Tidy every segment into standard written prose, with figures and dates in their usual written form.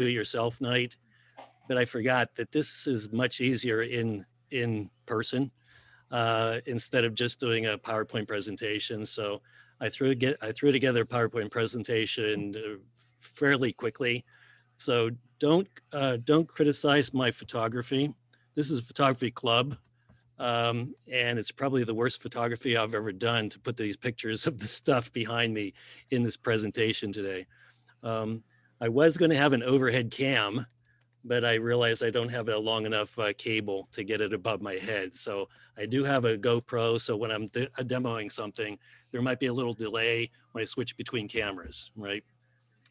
do-it-yourself night, but I forgot that this is much easier in person instead of just doing a PowerPoint presentation. So I threw together a PowerPoint presentation fairly quickly. So don't criticize my photography. This is a photography club, and it's probably the worst photography I've ever done to put these pictures of the stuff behind me in this presentation today. Um, I was going to have an overhead cam, but I realized I don't have a long enough cable to get it above my head. So I do have a GoPro. So when I'm demoing something, there might be a little delay when I switch between cameras, right?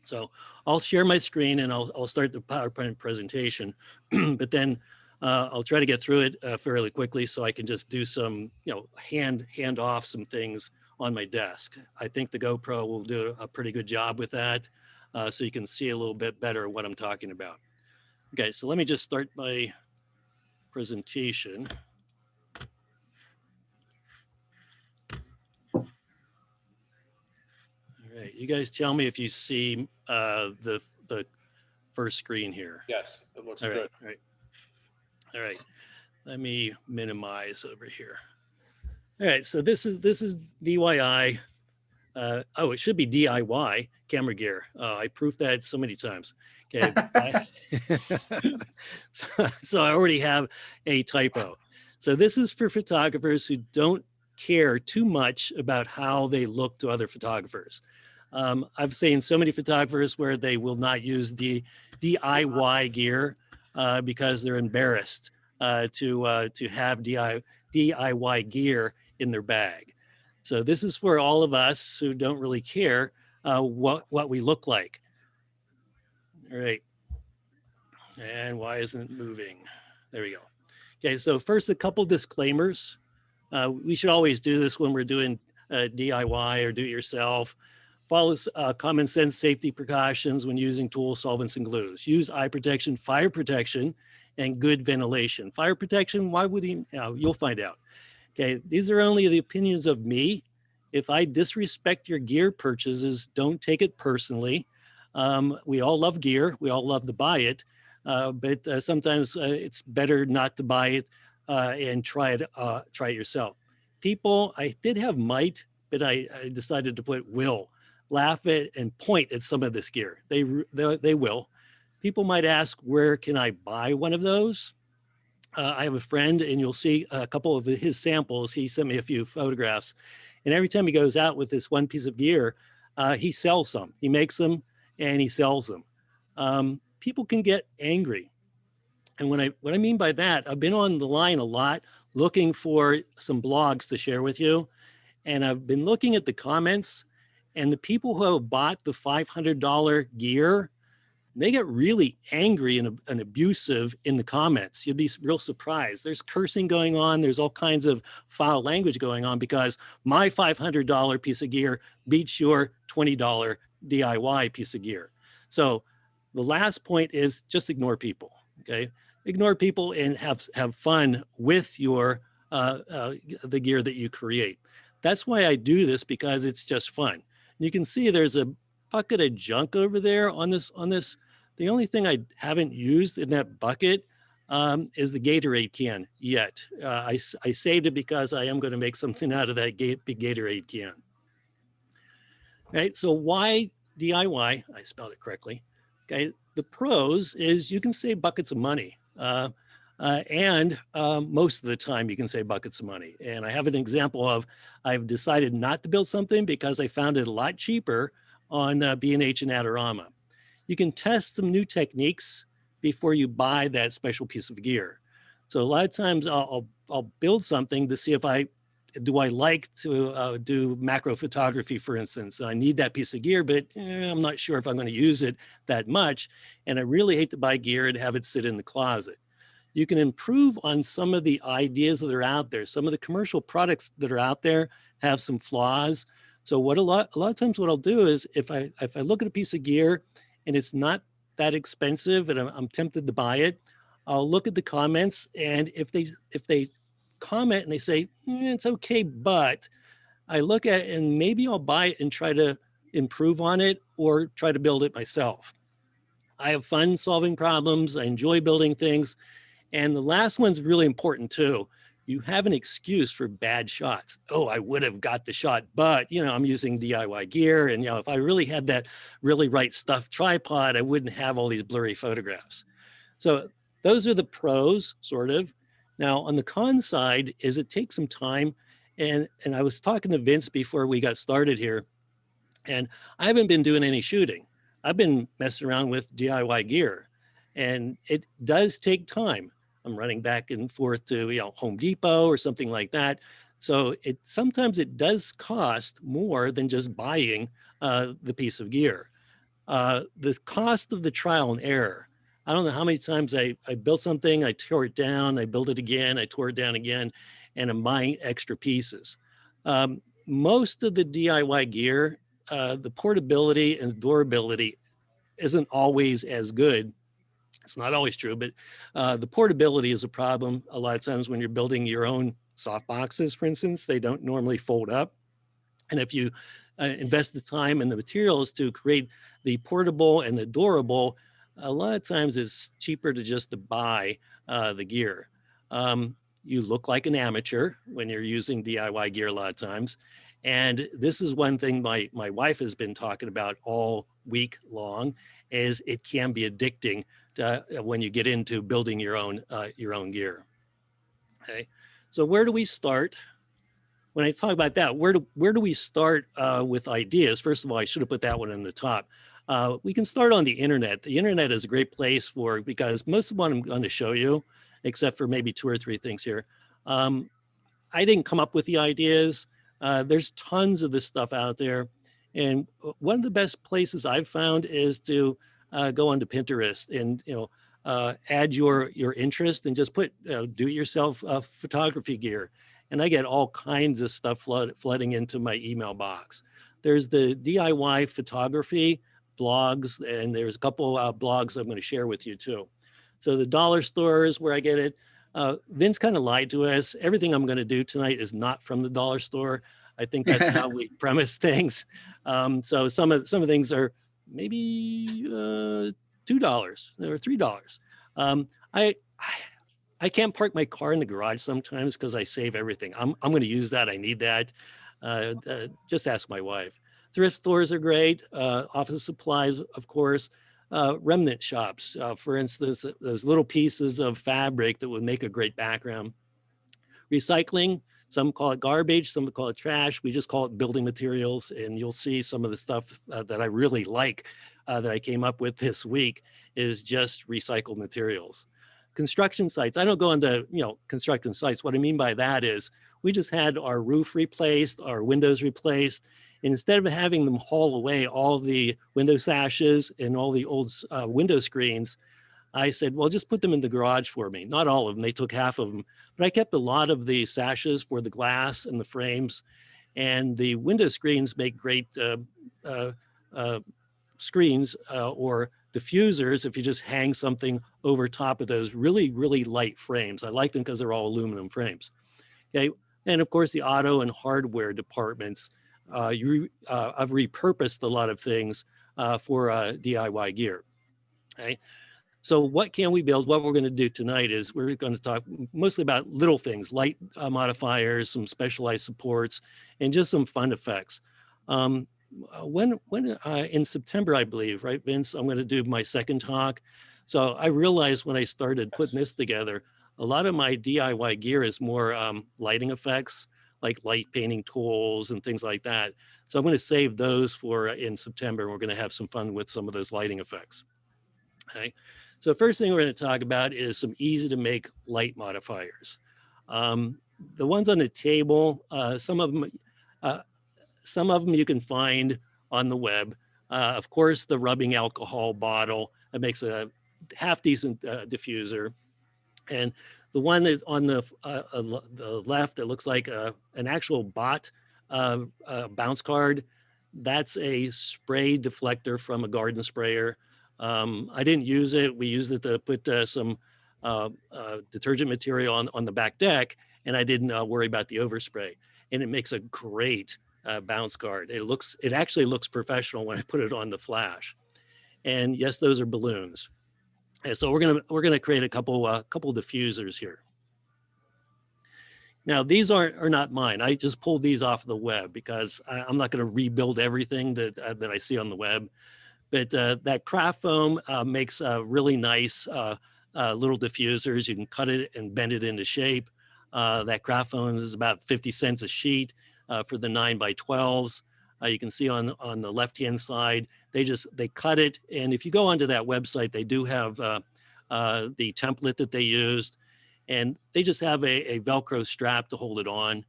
So I'll share my screen and I'll start the PowerPoint presentation, but then I'll try to get through it fairly quickly so I can just do some, hand off some things on my desk. I think the GoPro will do a pretty good job with that, so you can see a little bit better what I'm talking about. Okay, so let me just start my presentation. All right, you guys tell me if you see the first screen here. Yes, it looks All right, good. all right. All right, let me minimize over here. All right, so this is DIY. Oh, it should be DIY camera gear. I proved that so many times. Okay, so I already have a typo. So this is for photographers who don't care too much about how they look to other photographers. I've seen so many photographers where they will not use the DIY gear because they're embarrassed to have DIY gear in their bag. So this is for all of us who don't really care what we look like. All right. And why isn't it moving? There we go. Okay, so first, a couple disclaimers. We should always do this when we're doing DIY or do-it-yourself. Follow common sense safety precautions when using tools, solvents, and glues. Use eye protection, fire protection, and good ventilation. Fire protection, why would he? You'll find out. Okay, these are only the opinions of me. If I disrespect your gear purchases, don't take it personally. We all love gear. We all love to buy it. But sometimes it's better not to buy it and try it yourself. People, I did have might, but I decided to put will. Laugh at and point at some of this gear. They will. People might ask, where can I buy one of those? I have a friend, and you'll see a couple of his samples. He sent me a few photographs, and every time he goes out with this one piece of gear, he sells some. He makes them and he sells them. People can get angry, and what I mean by that, I've been on the line a lot looking for some blogs to share with you, and I've been looking at the comments, and the people who have bought the $500 gear, they get really angry and abusive in the comments. You'd be real surprised. There's cursing going on. There's all kinds of foul language going on because my $500 piece of gear beats your $20 DIY piece of gear. So the last point is just ignore people. Okay, ignore people and have fun with your the gear that you create. That's why I do this, because it's just fun. You can see there's a bucket of junk over there on this. The only thing I haven't used in that bucket is the Gatorade can yet. I saved it because I am going to make something out of that big Gatorade can. Right. So why DIY? I spelled it correctly. Okay. The pros is you can save buckets of money. And most of the time you can save buckets of money. And I have an example of I've decided not to build something because I found it a lot cheaper on B&H and Adorama. You can test some new techniques before you buy that special piece of gear. So a lot of times I'll build something to see if I like to do macro photography, for instance. I need that piece of gear, but I'm not sure if I'm going to use it that much. And I really hate to buy gear and have it sit in the closet. You can improve on some of the ideas that are out there. Some of the commercial products that are out there have some flaws. So what a lot of times what I'll do is if I look at a piece of gear and it's not that expensive and I'm tempted to buy it, I'll look at the comments, and if they comment and they say it's okay, but I look at it and maybe I'll buy it and try to improve on it or try to build it myself. I have fun solving problems. I enjoy building things. And the last one's really important too. You have an excuse for bad shots. Oh, I would have got the shot, but I'm using DIY gear. And if I really had that really right stuff tripod, I wouldn't have all these blurry photographs. So those are the pros, sort of. Now on the con side is it takes some time. And I was talking to Vince before we got started here, and I haven't been doing any shooting. I've been messing around with DIY gear, and it does take time. I'm running back and forth to Home Depot or something like that. So sometimes it does cost more than just buying the piece of gear. The cost of the trial and error. I don't know how many times I built something, I tore it down, I built it again, I tore it down again, and I'm buying extra pieces. Most of the DIY gear, the portability and durability isn't always as good. It's not always true, but the portability is a problem. A lot of times when you're building your own soft boxes, for instance, they don't normally fold up. And if you invest the time and the materials to create the portable and the durable, a lot of times it's cheaper to just to buy the gear. You look like an amateur when you're using DIY gear a lot of times. And this is one thing my wife has been talking about all week long, is it can be addicting to, when you get into building your own gear. Okay, so where do we start? When I talk about that, where do we start with ideas? First of all, I should have put that one in the top. We can start on the internet. The internet is a great place because most of what I'm going to show you, except for maybe 2 or 3 things here, I didn't come up with the ideas. There's tons of this stuff out there. And one of the best places I've found is to go onto Pinterest and, add your interest and just put do-it-yourself photography gear. And I get all kinds of stuff flooding into my email box. There's the DIY photography blogs, and there's a couple blogs I'm going to share with you too. So the dollar stores where I get it. Vince kind of lied to us. Everything I'm going to do tonight is not from the dollar store. I think that's how we premise things. So some of the things are maybe $2 or $3. I can't park my car in the garage sometimes because I save everything. I'm going to use that. I need that. Just ask my wife. Thrift stores are great. Office supplies, of course. Remnant shops, for instance, those little pieces of fabric that would make a great background. Recycling, some call it garbage, some call it trash. We just call it building materials. And you'll see some of the stuff that I really like that I came up with this week is just recycled materials. Construction sites. I don't go into construction sites. What I mean by that is we just had our roof replaced, our windows replaced. And instead of having them haul away all the window sashes and all the old window screens, I said, well, just put them in the garage for me. Not all of them. They took half of them. But I kept a lot of the sashes for the glass and the frames. And the window screens make great screens or diffusers if you just hang something over top of those really, really light frames. I like them because they're all aluminum frames. Okay. And of course, the auto and hardware departments, I've repurposed a lot of things for DIY gear. Okay. So what can we build? What we're going to do tonight is we're going to talk mostly about little things, light modifiers, some specialized supports, and just some fun effects. When in September, I believe, right, Vince, I'm going to do my second talk. So I realized when I started putting this together, a lot of my DIY gear is more lighting effects, like light painting tools and things like that. So I'm going to save those for in September. We're going to have some fun with some of those lighting effects. Okay. So first thing we're going to talk about is some easy to make light modifiers. The ones on the table, some of them you can find on the web. Of course, the rubbing alcohol bottle, that makes a half decent diffuser. And the one that's on the left, it looks like an actual bot bounce card. That's a spray deflector from a garden sprayer. I didn't use it. We used it to put some detergent material on the back deck, and I didn't worry about the overspray. And it makes a great bounce card. It actually looks professional when I put it on the flash. And yes, those are balloons. And so we're gonna create a couple diffusers here. Now these are not mine. I just pulled these off of the web because I'm not going to rebuild everything that I see on the web. But that craft foam makes really nice little diffusers. You can cut it and bend it into shape. That craft foam is about 50 cents a sheet for the 9x12s. You can see on the left-hand side, they cut it. And if you go onto that website, they do have the template that they used. And they just have a Velcro strap to hold it on.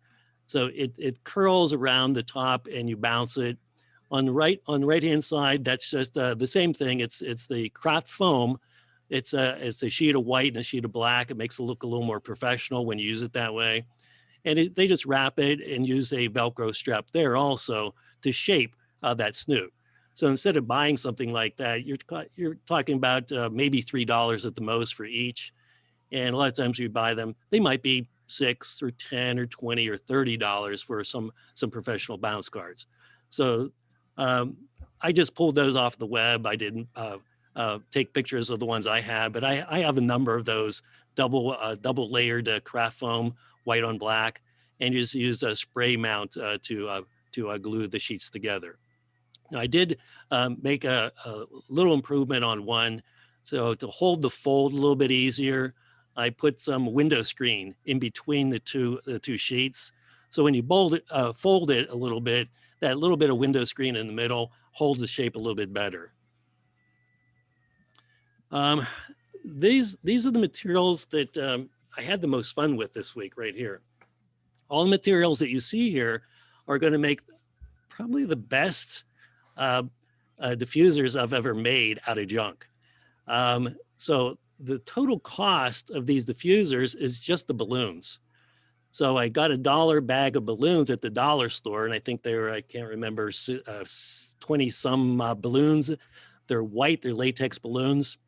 So it curls around the top and you bounce it. On the right-hand side, that's just the same thing. It's the craft foam. It's a sheet of white and a sheet of black. It makes it look a little more professional when you use it that way. And they just wrap it and use a Velcro strap there also to shape that snoot. So instead of buying something like that, you're talking about maybe $3 at the most for each. And a lot of times you buy them, they might be $6 or $10 or $20 or $30 for some professional bounce cards. So I just pulled those off the web. I didn't take pictures of the ones I had, but I have a number of those double layered craft foam, white on black, and you just use a spray mount to glue the sheets together. Now I did make a little improvement on one. So to hold the fold a little bit easier, I put some window screen in between the two sheets. So when you fold it a little bit, that little bit of window screen in the middle holds the shape a little bit better. These are the materials that I had the most fun with this week right here. All the materials that you see here are going to make probably the best diffusers I've ever made out of junk. So the total cost of these diffusers is just the balloons. So I got a $1 bag of balloons at the dollar store, and I think they were, I can't remember, 20 some balloons. They're white, they're latex balloons.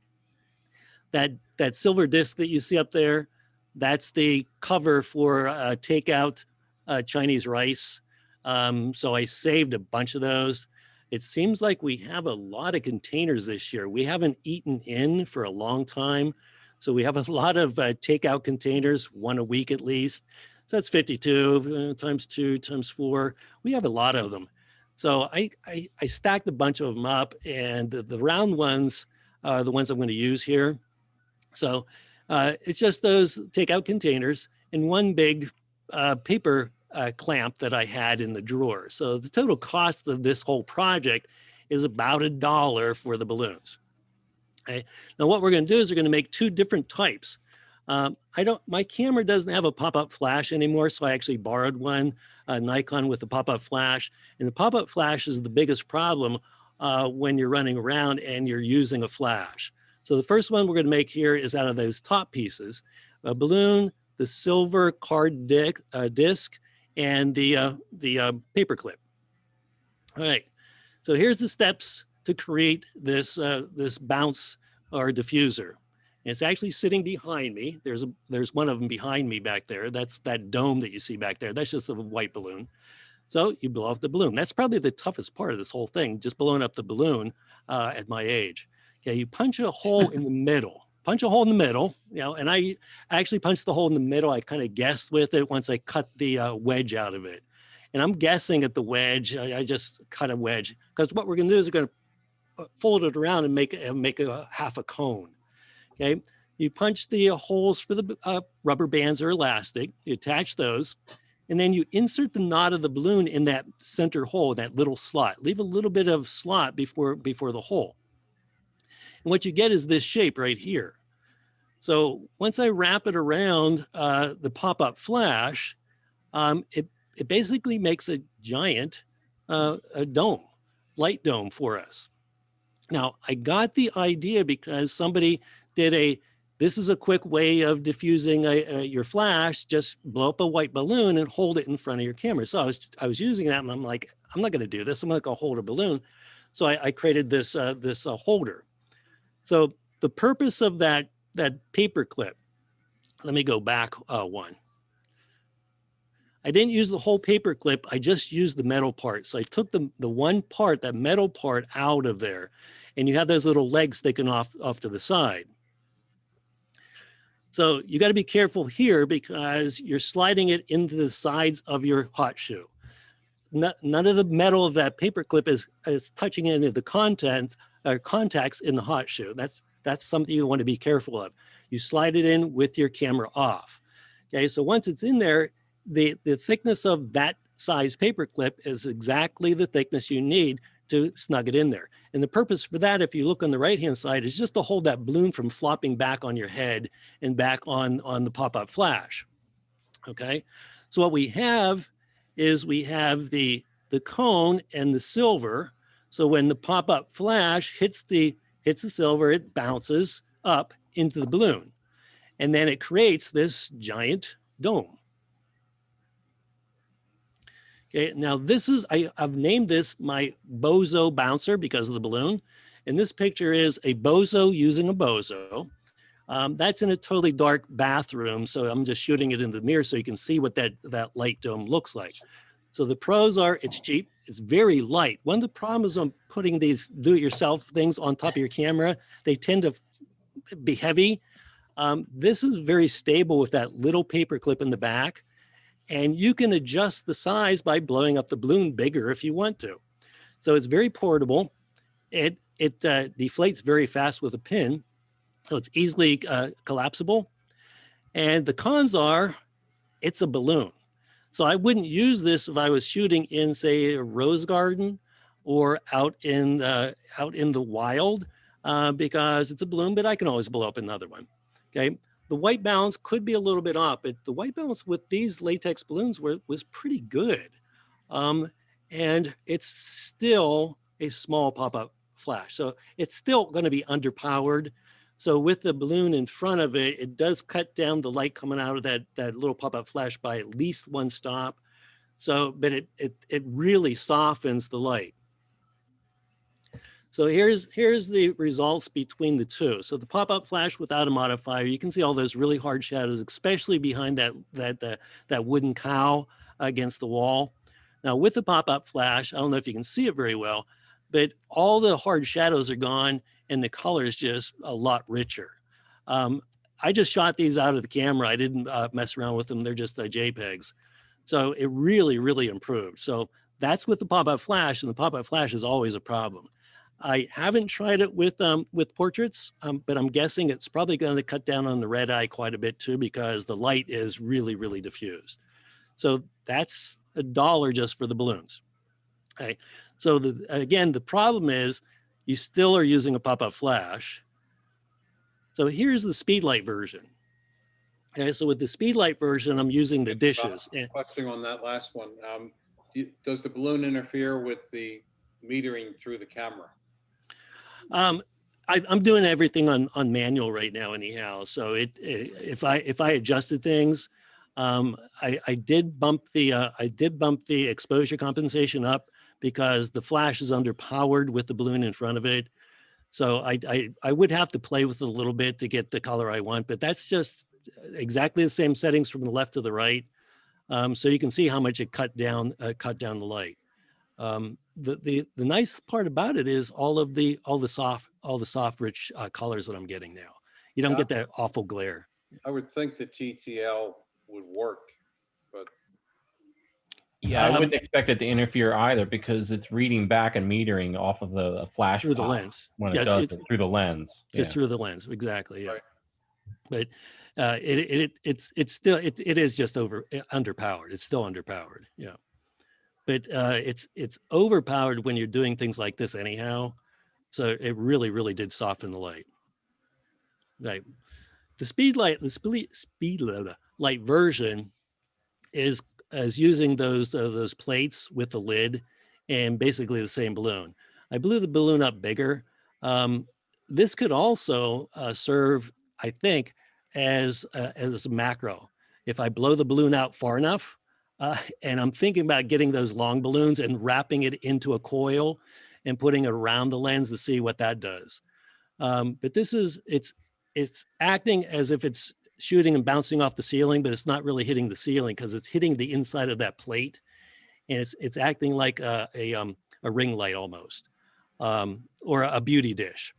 That silver disc that you see up there, that's the cover for takeout Chinese rice. So I saved a bunch of those. It seems like we have a lot of containers this year. We haven't eaten in for a long time. So we have a lot of takeout containers, one a week at least. So that's 52 times 2 times 4. We have a lot of them. So I stacked a bunch of them up, and the round ones are the ones I'm going to use here. So it's just those takeout containers and one big paper clamp that I had in the drawer. So the total cost of this whole project is about $1 for the balloons. Okay. Now what we're going to do is we're going to make 2 different types. My camera doesn't have a pop-up flash anymore, so I actually borrowed one, a Nikon with the pop-up flash. And the pop-up flash is the biggest problem when you're running around and you're using a flash. So the first one we're going to make here is out of those top pieces: a balloon, the silver card disc, and the paper clip. All right, so here's the steps to create this this bounce or diffuser. And it's actually sitting behind me. There's one of them behind me back there. That's that dome that you see back there. That's just a white balloon. So you blow up the balloon. That's probably the toughest part of this whole thing, just blowing up the balloon at my age. Okay, you punch a hole in the middle. Punch a hole in the middle, and I actually punched the hole in the middle. I kind of guessed with it once I cut the wedge out of it. And I'm guessing at the wedge. I just cut a wedge, because what we're going to do is we're going to fold it around and make a half a cone. Okay, you punch the holes for the rubber bands or elastic. You attach those, and then you insert the knot of the balloon in that center hole, that little slot. Leave a little bit of slot before the hole. And what you get is this shape right here. So once I wrap it around the pop-up flash, it basically makes a giant a dome, light dome for us. Now, I got the idea because somebody did this is a quick way of diffusing your flash. Just blow up a white balloon and hold it in front of your camera. So I was using that, and I'm like, I'm not going to do this. I'm going to go hold a balloon. So I created this holder. So the purpose of that paper clip, let me go back one. I didn't use the whole paper clip. I just used the metal part. So I took the one part, that metal part, out of there. and you have those little legs sticking off to the side. So you got to be careful here because you're sliding it into the sides of your hot shoe. None of the metal of that paper clip is touching any of the contacts in the hot shoe. That's something you want to be careful of. You slide it in with your camera off. Okay, so once it's in there, the thickness of that size paper clip is exactly the thickness you need to snug it in there. And the purpose for that, if you look on the right-hand side, is just to hold that balloon from flopping back on your head and back on the pop-up flash. Okay, so what we have is we have the cone and the silver. So when the pop-up flash hits the silver, it bounces up into the balloon. And then it creates this giant dome. Okay, now this is, I've named this my bozo bouncer because of the balloon. And this picture is a bozo using a bozo. That's in a totally dark bathroom. So I'm just shooting it in the mirror so you can see what that light dome looks like. So the pros are it's cheap, it's very light. One of the problems on putting these do-it-yourself things on top of your camera, they tend to be heavy. This is very stable with that little paper clip in the back. And you can adjust the size by blowing up the balloon bigger if you want to. So it's very portable. It deflates very fast with a pin. So it's easily collapsible. And the cons are it's a balloon. So I wouldn't use this if I was shooting in, say, a rose garden or out in the wild because it's a balloon, but I can always blow up another one. Okay. The white balance could be a little bit off, but the white balance with these latex balloons was pretty good. And it's still a small pop-up flash. So it's still going to be underpowered. So with the balloon in front of it, it does cut down the light coming out of that little pop-up flash by at least one stop. So, but it really softens the light. So here's the results between the two. So the pop-up flash without a modifier, you can see all those really hard shadows, especially behind that wooden cow against the wall. Now with the pop-up flash, I don't know if you can see it very well, but all the hard shadows are gone and the color is just a lot richer. I just shot these out of the camera. I didn't mess around with them. They're just JPEGs. So it really, really improved. So that's with the pop-up flash, and the pop-up flash is always a problem. I haven't tried it with portraits, but I'm guessing it's probably going to cut down on the red eye quite a bit too, because the light is really, really diffused. So that's $1 just for the balloons. Okay. So again, the problem is you still are using a pop-up flash. So here's the Speedlight version. Okay, so with the Speedlight version, I'm using the dishes. Question on that last one. Does the balloon interfere with the metering through the camera? I'm doing everything on manual right now anyhow. So if I adjusted things, I did bump the exposure compensation up because the flash is underpowered with the balloon in front of it. So I would have to play with it a little bit to get the color I want, but that's just exactly the same settings from the left to the right. So you can see how much it cut down the light. The nice part about it is all the soft rich colors that I'm getting now. You don't get that awful glare. I would think the TTL would work, but yeah, I wouldn't expect it to interfere either because it's reading back and metering off of the flash through the lens when it does it through the lens. Just through the lens, exactly. Yeah, right. But it is just underpowered. It's still underpowered. Yeah. But it's overpowered when you're doing things like this anyhow. So it really, really did soften the light. Right. The Speedlight version is using those plates with the lid and basically the same balloon. I blew the balloon up bigger. This could also serve, I think, as a macro. If I blow the balloon out far enough, and I'm thinking about getting those long balloons and wrapping it into a coil and putting it around the lens to see what that does. But this is, it's acting as if it's shooting and bouncing off the ceiling, but it's not really hitting the ceiling because it's hitting the inside of that plate. And it's acting like a ring light almost. or a beauty dish.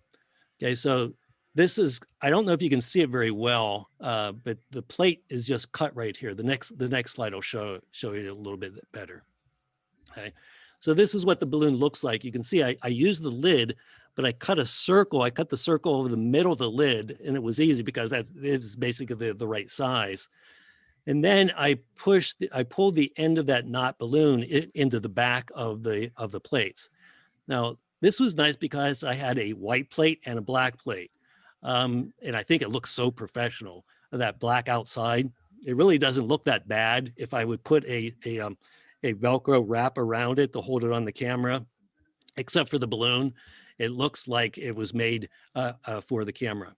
Okay, so this is, I don't know if you can see it very well, but the plate is just cut right here. The next slide will show you a little bit better. Okay, so this is what the balloon looks like. You can see I used the lid, but I cut a circle. I cut the circle over the middle of the lid, and it was easy because that is basically the right size. And then I pulled the end of that knot balloon into the back of the plates. Now, this was nice because I had a white plate and a black plate. And I think it looks so professional, that black outside. It really doesn't look that bad if I would put a Velcro wrap around it to hold it on the camera, except for the balloon. It looks like it was made for the camera.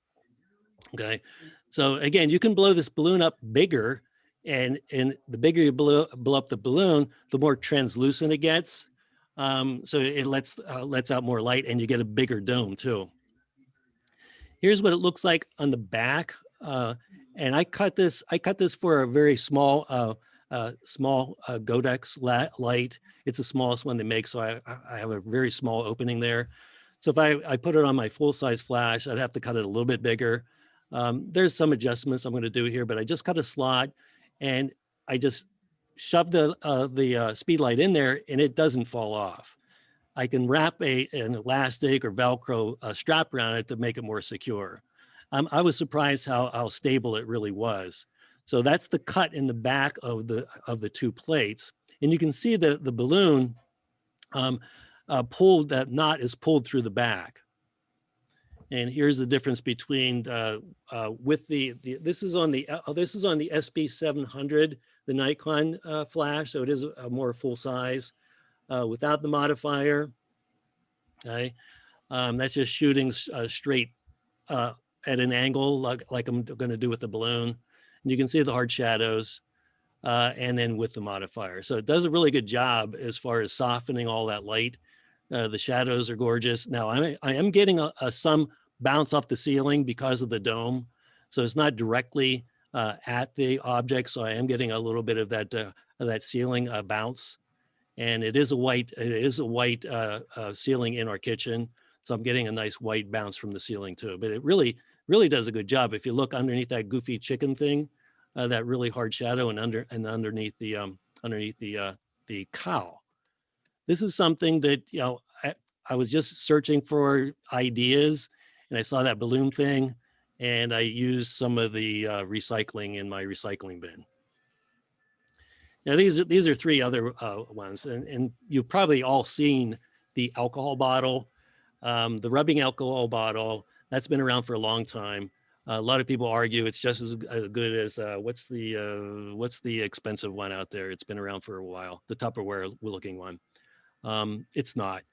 Okay. So again, you can blow this balloon up bigger, and the bigger you blow up the balloon, the more translucent it gets. So it lets out more light, and you get a bigger dome too. Here's what it looks like on the back. And I cut this for a very small Godex light. It's the smallest one they make, so I have a very small opening there. So if I put it on my full-size flash, I'd have to cut it a little bit bigger. There's some adjustments I'm going to do here, but I just cut a slot, and I just shoved the speed light in there, and it doesn't fall off. I can wrap an elastic or Velcro strap around it to make it more secure. I was surprised how stable it really was. So that's the cut in the back of the two plates, and you can see the balloon pulled. That knot is pulled through the back. And here's the difference between with this is on the SB700, the Nikon flash, so it is a more full size without the modifier. Okay, that's just shooting straight at an angle like I'm going to do with the balloon. And you can see the hard shadows, and then with the modifier. So it does a really good job as far as softening all that light. The shadows are gorgeous. Now I am getting some bounce off the ceiling because of the dome. So it's not directly at the object. So I am getting a little bit of that ceiling bounce. And it is a white ceiling in our kitchen. So I'm getting a nice white bounce from the ceiling too. But it really does a good job. If you look underneath that goofy chicken thing, that really hard shadow, and underneath the cowl. This is something that, I was just searching for ideas, and I saw that balloon thing, and I used some of the recycling in my recycling bin. Now, these are three other ones, and you've probably all seen the alcohol bottle, the rubbing alcohol bottle. That's been around for a long time. A lot of people argue it's just as good as what's the expensive one out there? It's been around for a while, the Tupperware looking one. It's not.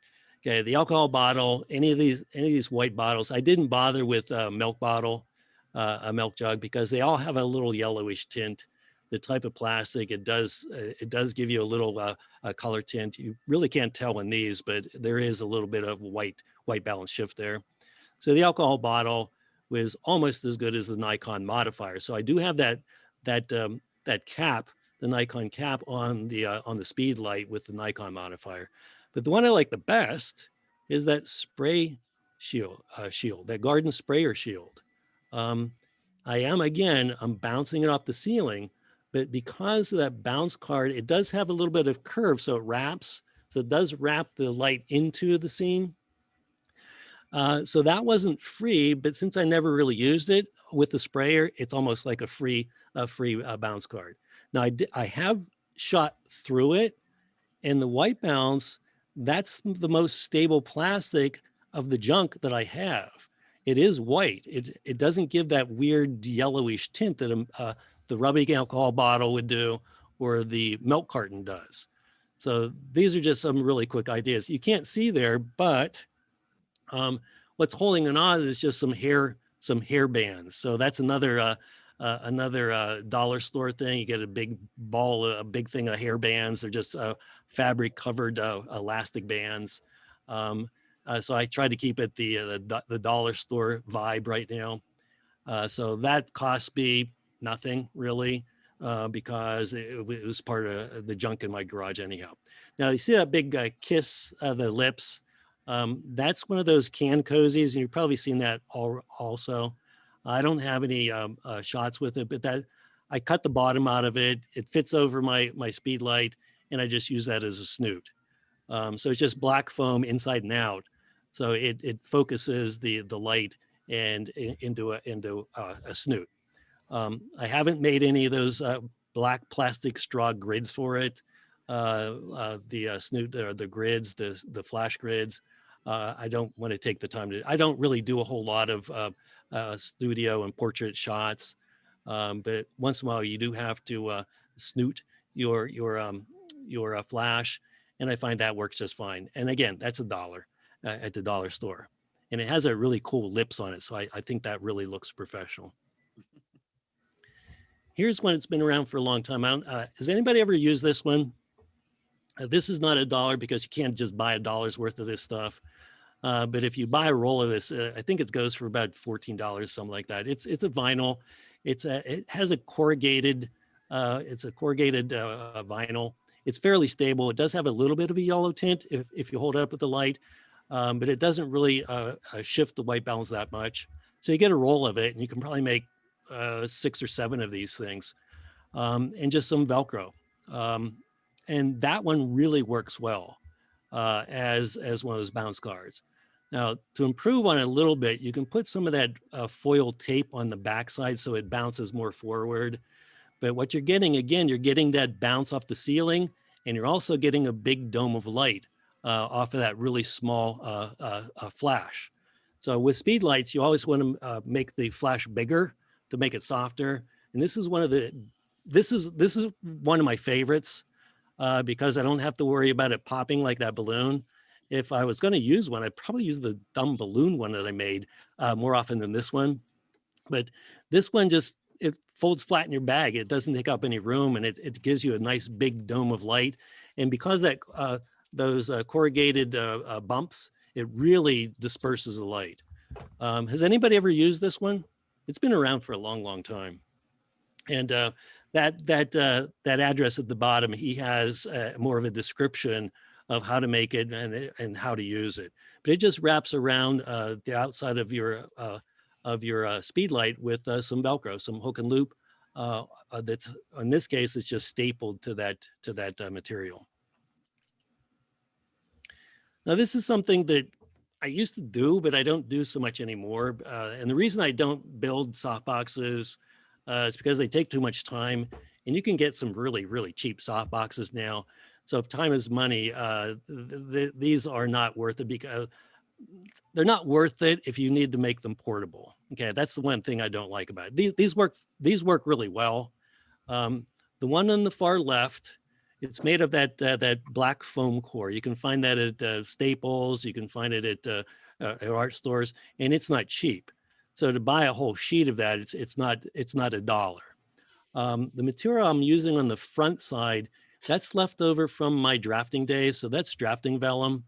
Okay, the alcohol bottle, any of these white bottles, I didn't bother with a milk bottle, a milk jug, because they all have a little yellowish tint. The type of plastic, it does give you a little color tint. You really can't tell in these, but there is a little bit of white balance shift there. So the alcohol bottle was almost as good as the Nikon modifier. So I do have that cap, the Nikon cap on the speed light with the Nikon modifier. But the one I like the best is that spray shield, that garden sprayer shield. I'm bouncing it off the ceiling, but because of that bounce card, it does have a little bit of curve, so it wraps. So it does wrap the light into the scene. So that wasn't free, but since I never really used it with the sprayer, it's almost like a free bounce card. Now I have shot through it, and the white bounce, that's the most stable plastic of the junk that I have. It is white. It doesn't give that weird yellowish tint that the rubbing alcohol bottle would do, or the milk carton does. So these are just some really quick ideas. You can't see there, but what's holding it on is just some hair bands. So that's another dollar store thing. You get a big ball, a big thing of hair bands. They're just fabric covered elastic bands. So I try to keep it the dollar store vibe right now. So that cost me nothing really, because it was part of the junk in my garage anyhow. Now you see that big kiss, the lips. That's one of those can cozies, and you've probably seen that also. I don't have any shots with it, but that I cut the bottom out of it. It fits over my speed light, and I just use that as a snoot. So it's just black foam inside and out. So it focuses the light and into a snoot. I haven't made any of those black plastic straw grids for it. The snoot or the grids, the flash grids. I don't want to take the time to. I don't really do a whole lot of studio and portrait shots, but once in a while you do have to snoot your flash, and I find that works just fine. And again, that's $1 at the dollar store, and it has a really cool lips on it, so I think that really looks professional. Here's one that's been around for a long time. Has anybody ever used this one? This is not $1 because you can't just buy $1 worth of this stuff. But if you buy a roll of this, I think it goes for about $14, something like that. It's a vinyl. It has a corrugated. It's a corrugated vinyl. It's fairly stable. It does have a little bit of a yellow tint if you hold it up with the light, but it doesn't really shift the white balance that much. So you get a roll of it, and you can probably make 6 or 7 of these things, and just some Velcro. And that one really works well as one of those bounce cards. Now, to improve on it a little bit, you can put some of that foil tape on the backside so it bounces more forward. But what you're getting, again, you're getting that bounce off the ceiling, and you're also getting a big dome of light off of that really small flash. So with speed lights, you always want to make the flash bigger to make it softer. And this is one of my favorites because I don't have to worry about it popping like that balloon. If I was going to use one, I'd probably use the dumb balloon one that I made more often than this one. But this one it folds flat in your bag. It doesn't take up any room, and it gives you a nice big dome of light. And because that those corrugated bumps, it really disperses the light. Has anybody ever used this one? It's been around for a long, long time. And that address at the bottom, he has more of a description of how to make it and how to use it. But it just wraps around the outside of your speed light with some Velcro, some hook and loop. That's in this case, it's just stapled to that material. Now, this is something that I used to do, but I don't do so much anymore. And the reason I don't build softboxes is because they take too much time, and you can get some really, really cheap softboxes now. So if time is money, these are not worth it because they're not worth it if you need to make them portable. Okay, that's the one thing I don't like about it. These work really well. The one on the far left, it's made of that black foam core. You can find that at Staples. You can find it at art stores, and it's not cheap. So to buy a whole sheet of that, it's not $1. The material I'm using on the front side, that's left over from my drafting days. So that's drafting vellum,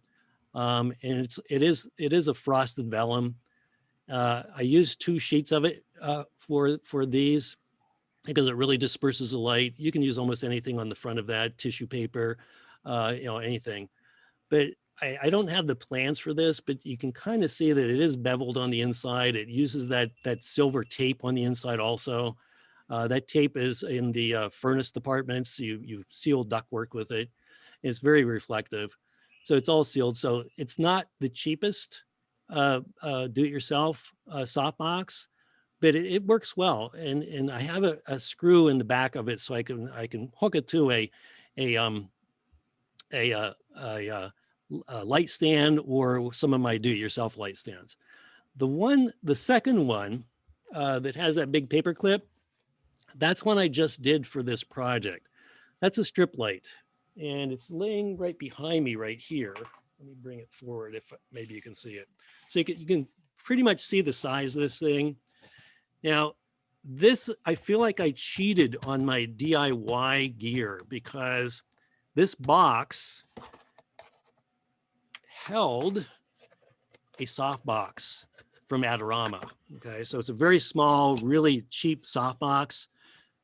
and it is a frosted vellum. I use 2 sheets of it for these because it really disperses the light. You can use almost anything on the front of that, tissue paper, anything. But I don't have the plans for this, but you can kind of see that it is beveled on the inside. It uses that silver tape on the inside also. That tape is in the furnace departments. You seal ductwork with it. It's very reflective. So it's all sealed. So it's not the cheapest do-it-yourself softbox, but it works well. And I have a screw in the back of it so I can hook it to a light stand or some of my do-it-yourself light stands. The second one that has that big paper clip, that's one I just did for this project. That's a strip light, and it's laying right behind me right here. Let me bring it forward if maybe you can see it. So you can pretty much see the size of this thing. Now, this, I feel like I cheated on my DIY gear because this box held a softbox from Adorama. Okay, so it's a very small, really cheap softbox.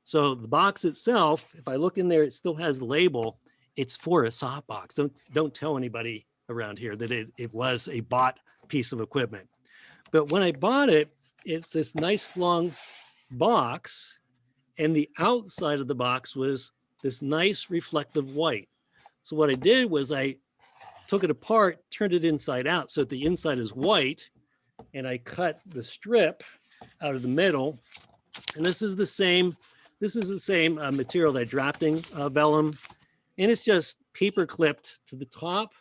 So the box itself, if I look in there, it still has the label. It's for a softbox. Don't tell anybody around here that it was a bought piece of equipment. But when I bought it, it's this nice long box, and the outside of the box was this nice reflective white. So what I did was I took it apart, turned it inside out so that the inside is white, and I cut the strip out of the middle. And this is the same material that drafting vellum, and it's just paper clipped to the top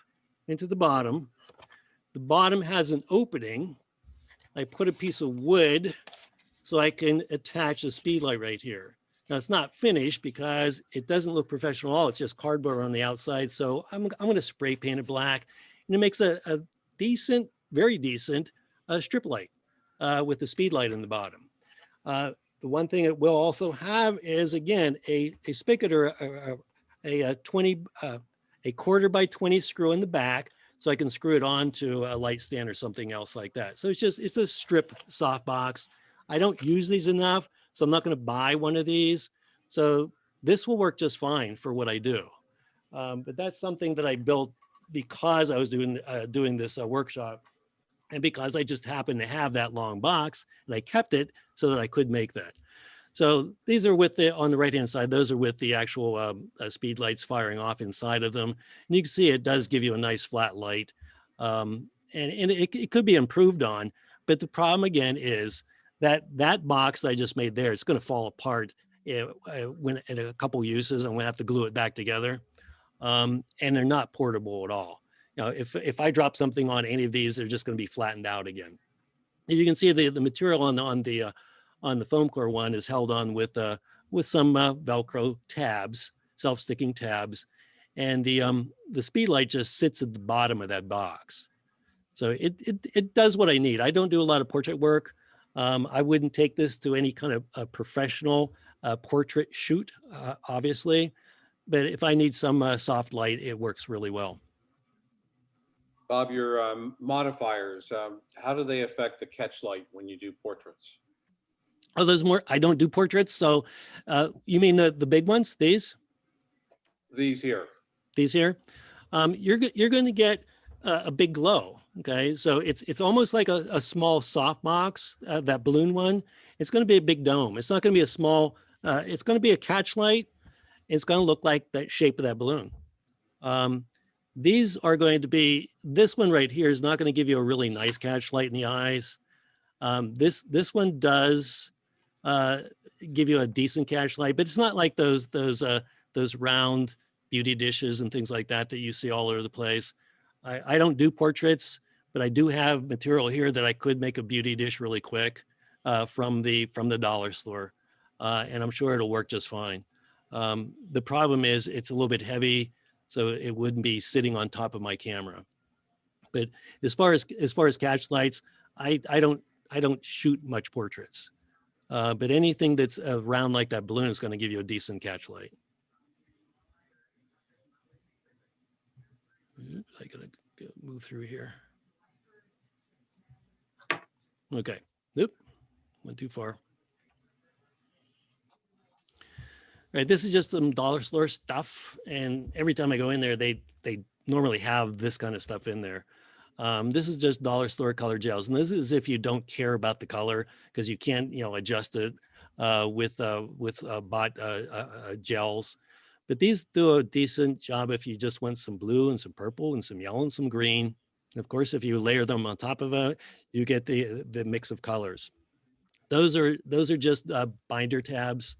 and to the bottom. The bottom has an opening. I put a piece of wood so I can attach a speed light right here. Now it's not finished because it doesn't look professional at all. It's just cardboard on the outside. So I'm going to spray paint it black, and it makes a decent, very decent strip light with the speed light in the bottom. The one thing it will also have is, again, a spigot or a 1/4x20 screw in the back, so I can screw it onto a light stand or something else like that. So it's a strip softbox. I don't use these enough, so I'm not going to buy one of these. So this will work just fine for what I do. But that's something that I built because I was doing this workshop, and because I just happened to have that long box, and I kept it so that I could make that. So these are with on the right-hand side, those are with the actual speed lights firing off inside of them. And you can see it does give you a nice flat light. And it could be improved on, but the problem again is that box that I just made there, it's going to fall apart when in a couple uses. I'm going to have to glue it back together. And they're not portable at all. You know, if I drop something on any of these, they're just going to be flattened out again. You can see the material on the foam core one is held on with some Velcro tabs, self-sticking tabs, and the speed light just sits at the bottom of that box. So it does what I need. I don't do a lot of portrait work. I wouldn't take this to any kind of a professional portrait shoot, obviously, but if I need some soft light, it works really well. Bob, your modifiers, how do they affect the catch light when you do portraits? Oh, there's more. I don't do portraits. So you mean the big ones, these? These here. These here? You're going to get a big glow. Okay. So it's almost like a small softbox, that balloon one. It's going to be a big dome. It's not going to be a small, it's going to be a catch light. It's going to look like that shape of that balloon. These are going to be, this one right here is not going to give you a really nice catch light in the eyes. This one does give you a decent catch light, but it's not like those round beauty dishes and things like that you see all over the place. I don't do portraits, but I do have material here that I could make a beauty dish really quick from the dollar store, and I'm sure it'll work just fine. The problem is it's a little bit heavy, so it wouldn't be sitting on top of my camera. But as far as catch lights, I don't shoot much portraits. But anything that's round like that balloon is going to give you a decent catch light. I gotta move through here. Okay. Oop, went too far. All right, this is just some dollar store stuff, and every time I go in there, they normally have this kind of stuff in there. This is just dollar store color gels, and this is if you don't care about the color because you can't, adjust it with bought gels. But these do a decent job if you just want some blue and some purple and some yellow and some green. Of course, if you layer them on top of it, you get the mix of colors. Those are just binder tabs,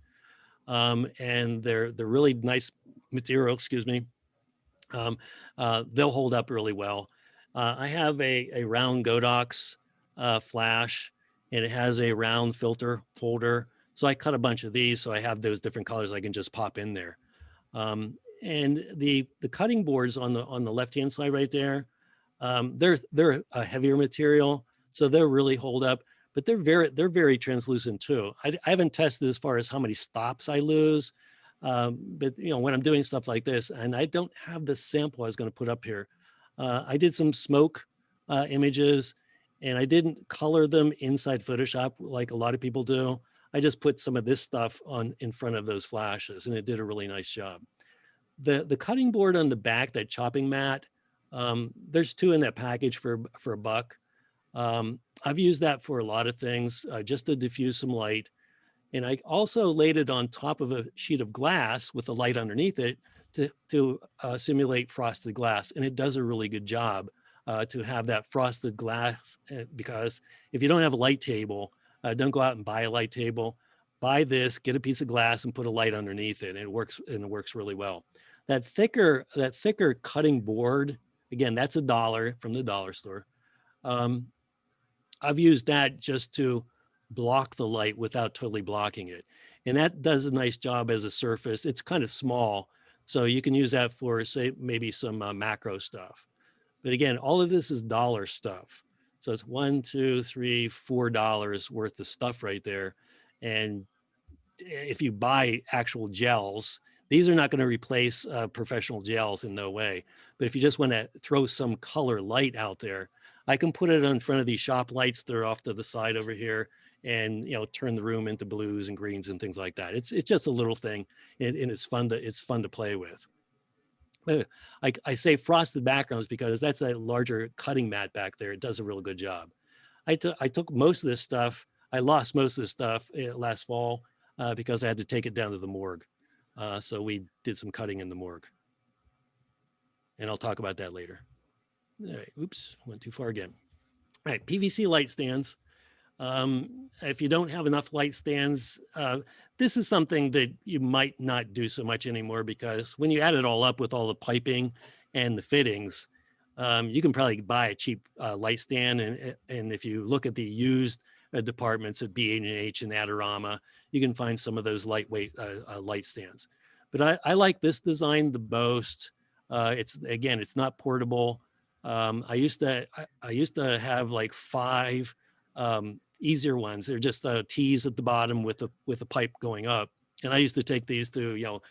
and they're really nice material. Excuse me. They'll hold up really well. I have a round Godox flash, and it has a round filter holder. So I cut a bunch of these, so I have those different colors I can just pop in there. And the cutting boards on the left-hand side right there, they're a heavier material, so they'll really hold up. But they're very translucent too. I haven't tested as far as how many stops I lose, but when I'm doing stuff like this, and I don't have the sample I was going to put up here. I did some smoke images, and I didn't color them inside Photoshop like a lot of people do. I just put some of this stuff in front of those flashes, and it did a really nice job. The cutting board on the back, that chopping mat, There's two in that package for a buck. I've used that for a lot of things, just to diffuse some light. And I also laid it on top of a sheet of glass with the light underneath it to simulate frosted glass. And it does a really good job to have that frosted glass, because if you don't have a light table, don't go out and buy a light table. Buy this, get a piece of glass and put a light underneath it. And it works really well. That thicker cutting board, again, that's $1 from the dollar store. I've used that just to block the light without totally blocking it. And that does a nice job as a surface. It's kind of small, so you can use that for, say, maybe some macro stuff. But again, all of this is dollar stuff. So it's $1, $2, $3, $4 worth of stuff right there. And if you buy actual gels, these are not going to replace professional gels in no way. But if you just want to throw some color light out there, I can put it in front of these shop lights that are off to the side over here, and turn the room into blues and greens and things like that. It's just a little thing, and it's fun to play with. I say frosted backgrounds because that's a larger cutting mat back there. It does a real good job. I took most of this stuff. I lost most of this stuff last fall because I had to take it down to the morgue. So we did some cutting in the morgue, and I'll talk about that later. All right, oops, went too far again. All right, PVC light stands. If you don't have enough light stands, this is something that you might not do so much anymore, because when you add it all up with all the piping and the fittings, you can probably buy a cheap light stand. And if you look at the used departments at B&H and Adorama, you can find some of those lightweight light stands. But I like this design the most. It's not portable. I used to have like 5 easier ones. They're just T's at the bottom with a pipe going up. And I used to take these to,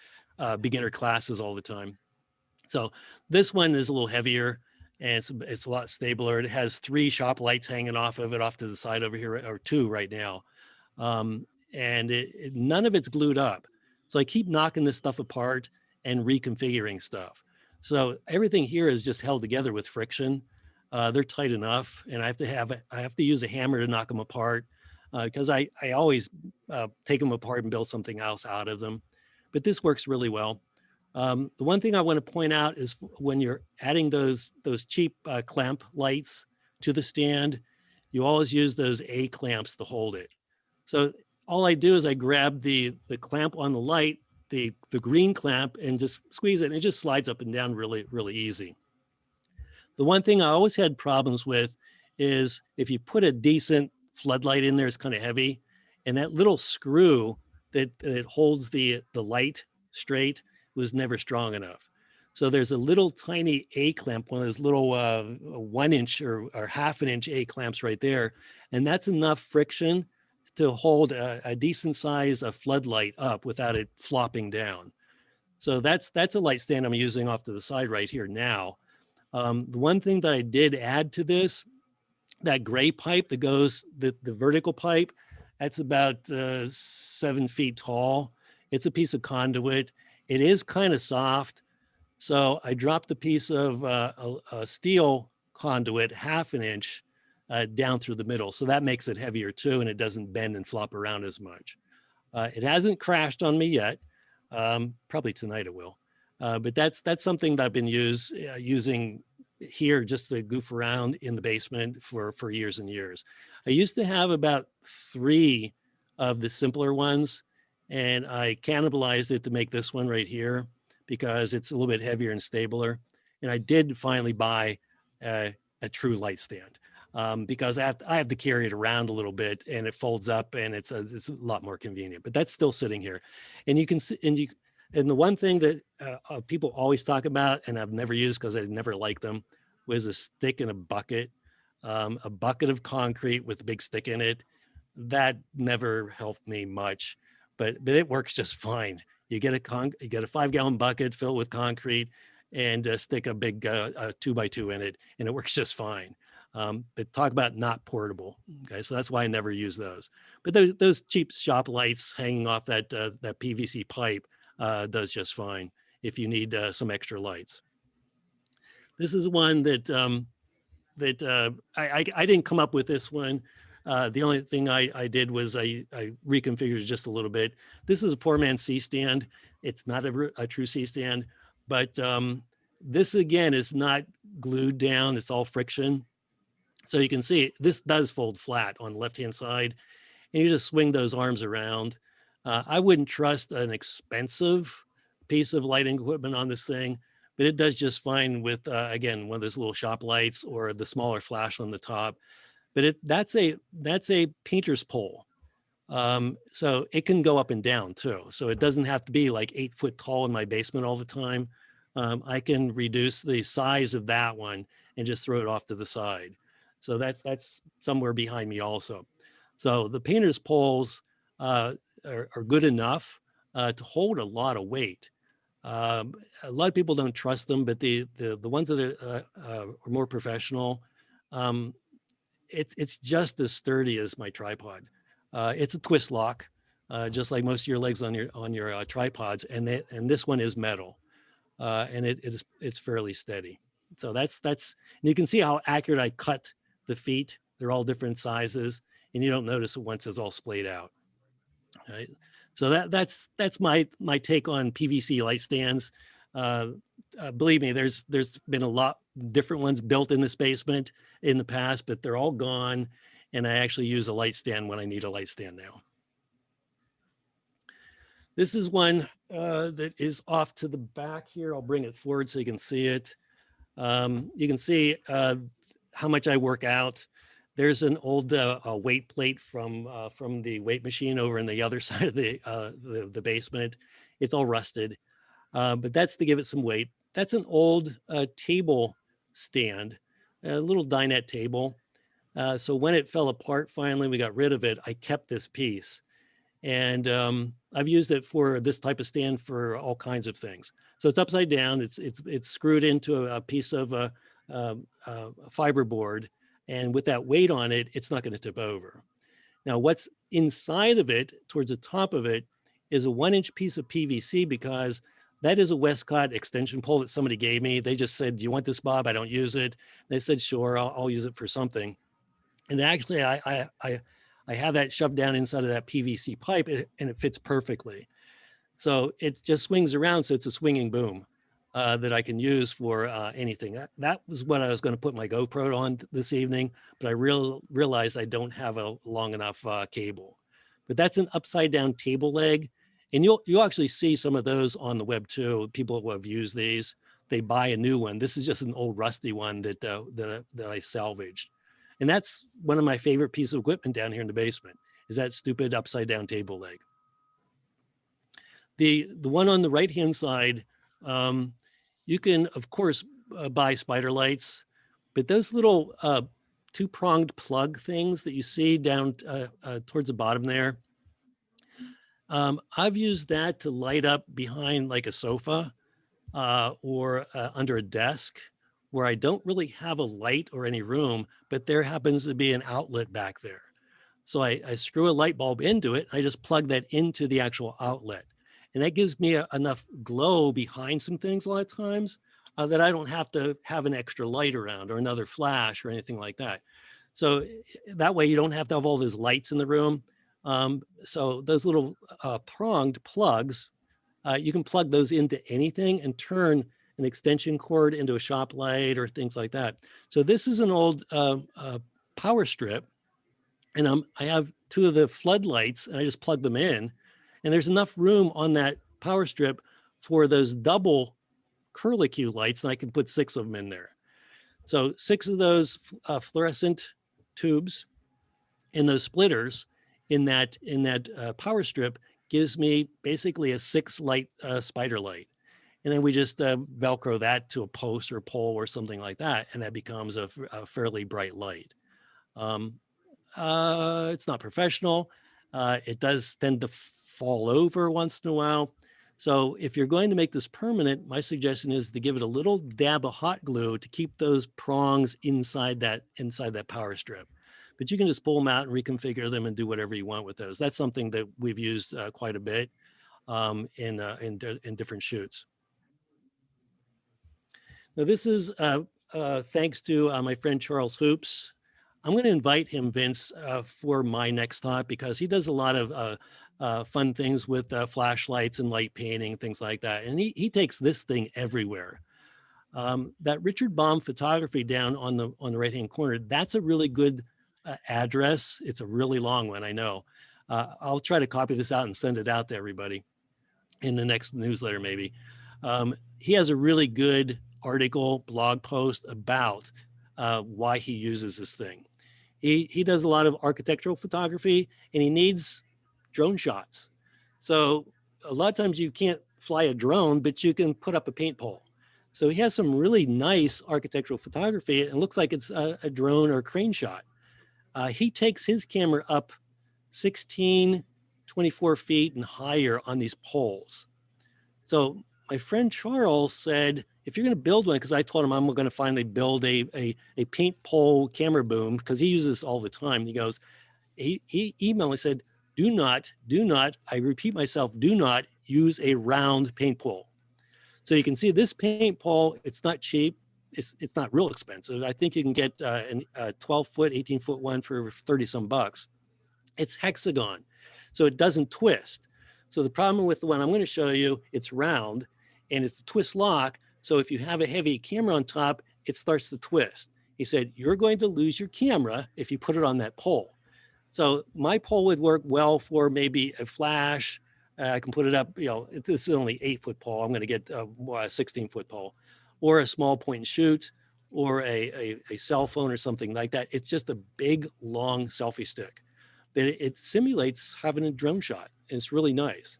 beginner classes all the time. So this one is a little heavier, and it's a lot stabler. It has 3 shop lights hanging off of it off to the side over here, or 2 right now. And none of it's glued up. So I keep knocking this stuff apart and reconfiguring stuff. So everything here is just held together with friction. They're tight enough, and I have to use a hammer to knock them apart, because I always take them apart and build something else out of them. But this works really well. The one thing I want to point out is when you're adding those cheap clamp lights to the stand, you always use those A clamps to hold it. So all I do is I grab the clamp on the light, the green clamp, and just squeeze it, and it just slides up and down really, really easy. The one thing I always had problems with is if you put a decent floodlight in there, it's kind of heavy, and that little screw that holds the light straight was never strong enough. So there's a little tiny A clamp, one of those little 1 inch or half an inch A clamps right there, and that's enough friction to hold a decent size of floodlight up without it flopping down. So that's a light stand I'm using off to the side right here now. The one thing that I did add to this, that gray pipe that goes, the vertical pipe, that's about 7 feet tall. It's a piece of conduit. It is kind of soft. So I dropped a piece of a steel conduit, half an inch, down through the middle. So that makes it heavier too, and it doesn't bend and flop around as much. It hasn't crashed on me yet. Probably tonight it will. But that's something that I've been using here just to goof around in the basement for years and years. I used to have about 3 of the simpler ones, and I cannibalized it to make this one right here because it's a little bit heavier and stabler. And I did finally buy a true light stand because I have to carry it around a little bit, and it folds up, and it's a lot more convenient. But that's still sitting here, and you can see, and the one thing that people always talk about, and I've never used because I never liked them, was a stick in a bucket of concrete with a big stick in it. That never helped me much, but it works just fine. You get a 5-gallon bucket filled with concrete and stick a big 2x2 in it, and it works just fine. But talk about not portable. Okay, so that's why I never use those. But those cheap shop lights hanging off that PVC pipe does just fine if you need some extra lights. This is one that I didn't come up with this one. The only thing I did was I reconfigured just a little bit. This is a poor man's C-stand. It's not a true C-stand, but this again is not glued down. It's all friction. So you can see this does fold flat on the left-hand side, and you just swing those arms around. I wouldn't trust an expensive piece of lighting equipment on this thing, but it does just fine with, again, one of those little shop lights or the smaller flash on the top. But that's a painter's pole. So it can go up and down too. So it doesn't have to be like 8 foot tall in my basement all the time. I can reduce the size of that one and just throw it off to the side. So that's somewhere behind me also. So the painter's poles are good enough to hold a lot of weight. A lot of people don't trust them, but the ones that are more professional, it's just as sturdy as my tripod. It's a twist lock, just like most of your legs on your tripods, and this one is metal, and it's fairly steady. So that's and you can see how accurate I cut the feet. They're all different sizes, and you don't notice it once it's all splayed out. Right. So that's my take on PVC light stands. Believe me, there's been a lot different ones built in this basement in the past, but they're all gone. And I actually use a light stand when I need a light stand now. This is one that is off to the back here. I'll bring it forward so you can see it. You can see how much I work out. There's an old weight plate from the weight machine over in the other side of the basement. It's all rusted, but that's to give it some weight. That's an old table stand, a little dinette table. So when it fell apart, finally we got rid of it. I kept this piece, and I've used it for this type of stand for all kinds of things. So it's upside down. It's screwed into a piece of fiberboard. And with that weight on it, it's not going to tip over. Now, what's inside of it, towards the top of it, is a 1-inch piece of PVC, because that is a Westcott extension pole that somebody gave me. They just said, "Do you want this, Bob?" I don't use it. They said, "Sure, I'll use it for something." And actually, I have that shoved down inside of that PVC pipe, and it fits perfectly. So it just swings around. So it's a swinging boom. That I can use for anything. That was what I was going to put my GoPro on this evening, but I realized I don't have a long enough cable. But that's an upside down table leg, and you'll actually see some of those on the web too. People who have used these, they buy a new one. This is just an old rusty one that I salvaged, and that's one of my favorite pieces of equipment down here in the basement. Is that stupid upside down table leg. The one on the right hand side. You can, of course, buy spider lights, but those little 2-pronged plug things that you see down towards the bottom there, I've used that to light up behind like a sofa or under a desk where I don't really have a light or any room, but there happens to be an outlet back there. So I screw a light bulb into it. I just plug that into the actual outlet. And that gives me enough glow behind some things a lot of times that I don't have to have an extra light around or another flash or anything like that. So that way you don't have to have all those lights in the room. So those little pronged plugs, you can plug those into anything and turn an extension cord into a shop light or things like that. So this is an old power strip, and I have 2 of the floodlights, and I just plug them in. And there's enough room on that power strip for those double curlicue lights, and I can put 6 of them in there. So 6 of those fluorescent tubes and those splitters in that power strip gives me basically a 6 light spider light. And then we just Velcro that to a post or pole or something like that, and that becomes a fairly bright light. It's not professional. It does tend to fall over once in a while. So if you're going to make this permanent, my suggestion is to give it a little dab of hot glue to keep those prongs inside that power strip. But you can just pull them out and reconfigure them and do whatever you want with those. That's something that we've used quite a bit in different shoots. Now this is thanks to my friend Charles Hoops. I'm going to invite him, Vince, for my next thought because he does a lot of fun things with flashlights and light painting, things like that. And he takes this thing everywhere. That Richard Baum photography down on the right-hand corner, that's a really good address. It's a really long one, I know. I'll try to copy this out and send it out to everybody in the next newsletter, maybe. He has a really good article, blog post about why he uses this thing. He does a lot of architectural photography and he needs drone shots. So a lot of times you can't fly a drone, but you can put up a paint pole. So he has some really nice architectural photography. It looks like it's a drone or a crane shot. He takes his camera up 16, 24 feet and higher on these poles. So my friend Charles said, if you're going to build one, because I told him I'm going to finally build a paint pole camera boom, because he uses this all the time. He goes, he emailed me, said, do not, I repeat myself, do not use a round paint pole. So you can see this paint pole, it's not cheap. It's not real expensive. I think you can get a 12-foot, 18-foot one for 30 some bucks. It's hexagon, so it doesn't twist. So the problem with the one I'm going to show you, it's round and it's a twist lock. So if you have a heavy camera on top, it starts to twist. He said, you're going to lose your camera if you put it on that pole. So my pole would work well for maybe a flash. I can put it up, this is only 8-foot pole. I'm going to get a 16-foot pole or a small point and shoot or a cell phone or something like that. It's just a big, long selfie stick. But it simulates having a drone shot. And it's really nice.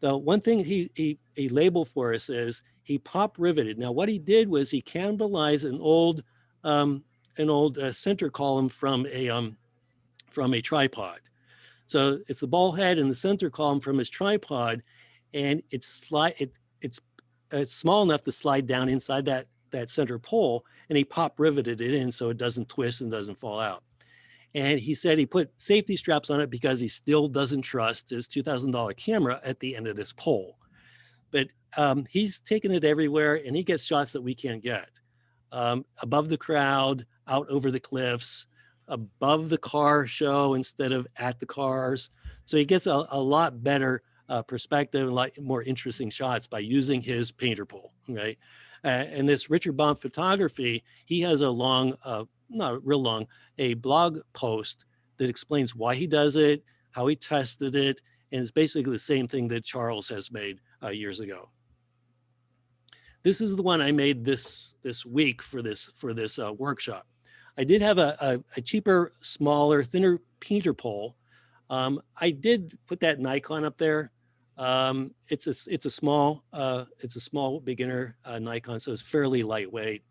The one thing he labeled for us is he pop riveted. Now what he did was he cannibalized an old center column from a tripod. So it's the ball head and the center column from his tripod, and it's small enough to slide down inside that center pole, and he pop riveted it in so it doesn't twist and doesn't fall out. And he said he put safety straps on it because he still doesn't trust his $2,000 camera at the end of this pole. But he's taken it everywhere and he gets shots that we can't get. Above the crowd, out over the cliffs, above the car show instead of at the cars. So he gets a lot better perspective, a lot more interesting shots by using his painter pole, right? And this Richard Baum photography, he has a long, not real long, a blog post that explains why he does it, how he tested it, and it's basically the same thing that Charles has made years ago. This is the one I made this week for this workshop. I did have a cheaper, smaller, thinner painter pole. I did put that Nikon up there. It's a small beginner Nikon, so it's fairly lightweight.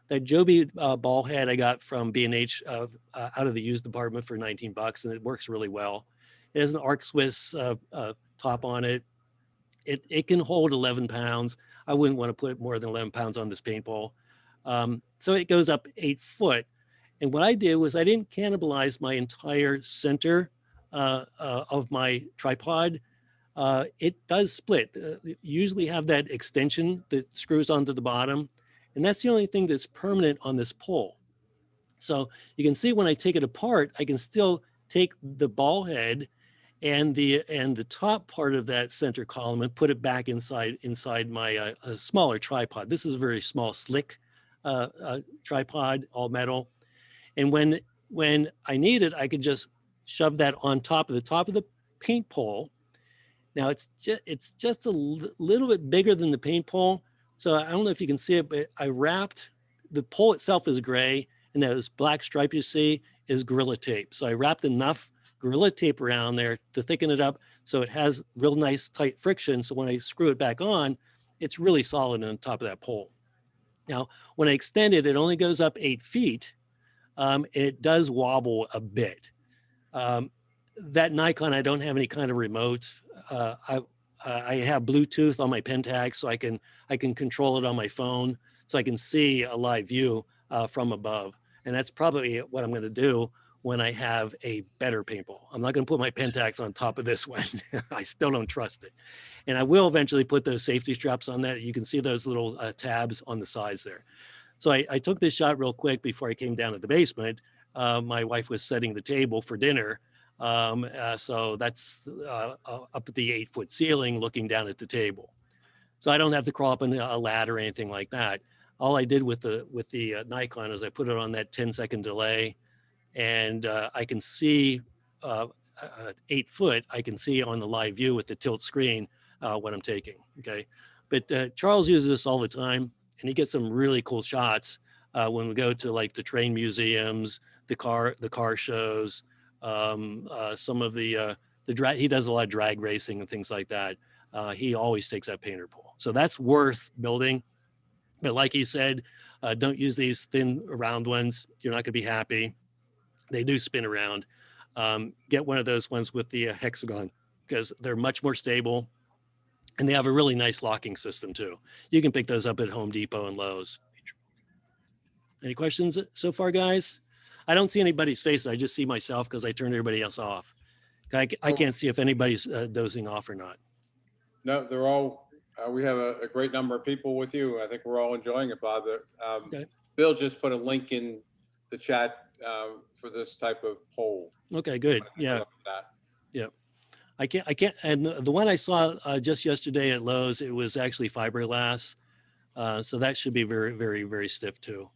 That Joby ball head I got from B&H out of the used department for 19 bucks, and it works really well. It has an Arc Swiss top on it. It can hold 11 pounds. I wouldn't want to put more than 11 pounds on this paint pole. So it goes up 8 foot. And what I did was I didn't cannibalize my entire center of my tripod. It does split. You usually have that extension that screws onto the bottom. And that's the only thing that's permanent on this pole. So you can see when I take it apart, I can still take the ball head and the top part of that center column and put it back inside my smaller tripod. This is a very small, slick tripod, all metal. And when I need it, I could just shove that on top of the paint pole. Now it's just a little bit bigger than the paint pole. So I don't know if you can see it, but I wrapped, the pole itself is gray, and those black stripe you see is Gorilla Tape. So I wrapped enough Gorilla Tape around there to thicken it up so it has real nice tight friction. So when I screw it back on, it's really solid on top of that pole. Now, when I extend it, it only goes up 8 feet, and it does wobble a bit. That Nikon, I don't have any kind of remote. I have Bluetooth on my Pentax, so I can control it on my phone, so I can see a live view from above. And that's probably what I'm going to do when I have a better paintball. I'm not going to put my Pentax on top of this one. I still don't trust it. And I will eventually put those safety straps on that. You can see those little tabs on the sides there. So I took this shot real quick before I came down to the basement. My wife was setting the table for dinner. So that's up at the 8-foot ceiling looking down at the table. So I don't have to crawl up a ladder or anything like that. All I did with the Nikon is I put it on that 10-second delay, and I can see 8 foot. I can see on the live view with the tilt screen what I'm taking. Okay, but Charles uses this all the time, and he gets some really cool shots when we go to like the train museums, the car shows, some of the drag. He does a lot of drag racing and things like that. He always takes that painter pole, so that's worth building. But like he said, don't use these thin round ones. You're not going to be happy. They do spin around. Get one of those ones with the hexagon, because they're much more stable, and they have a really nice locking system too. You can pick those up at Home Depot and Lowe's. Any questions so far, guys? I don't see anybody's faces. I just see myself because I turned everybody else off. I can't see if anybody's dozing off or not. No, they're all, we have a great number of people with you. I think we're all enjoying it, Bob. Okay. Bill just put a link in the chat for this type of poll. Okay, good. Yeah. Yeah. I can't. And the one I saw just yesterday at Lowe's, it was actually fiberglass. So that should be very, very, very stiff too.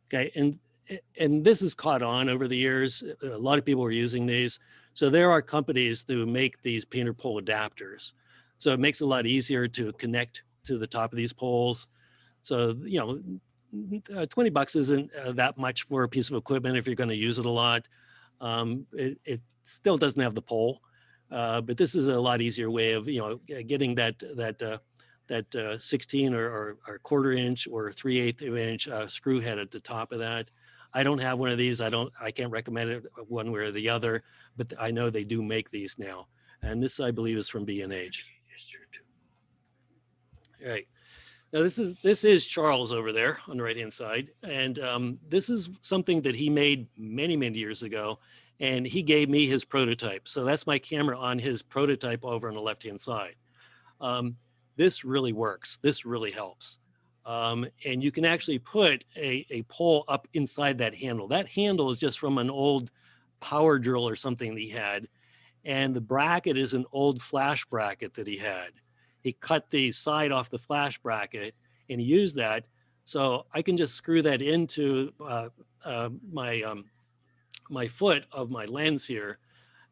Okay. And this has caught on over the years. A lot of people are using these. So there are companies that make these painter pole adapters. So it makes it a lot easier to connect to the top of these poles. So, you know, 20 bucks isn't that much for a piece of equipment if you're going to use it a lot. It still doesn't have the pole, but this is a lot easier way of, you know, getting that 16 or quarter inch or 3/8 inch screw head at the top of that. I don't have one of these. I can't recommend it one way or the other, but I know they do make these now. And this, I believe, is from B&H. All right. Now this is Charles over there on the right-hand side. And this is something that he made many, many years ago. And he gave me his prototype. So that's my camera on his prototype over on the left-hand side. This really works. This really helps. And you can actually put a pole up inside that handle. That handle is just from an old power drill or something that he had. And the bracket is an old flash bracket that he had. He cut the side off the flash bracket and he used that. So I can just screw that into my foot of my lens here.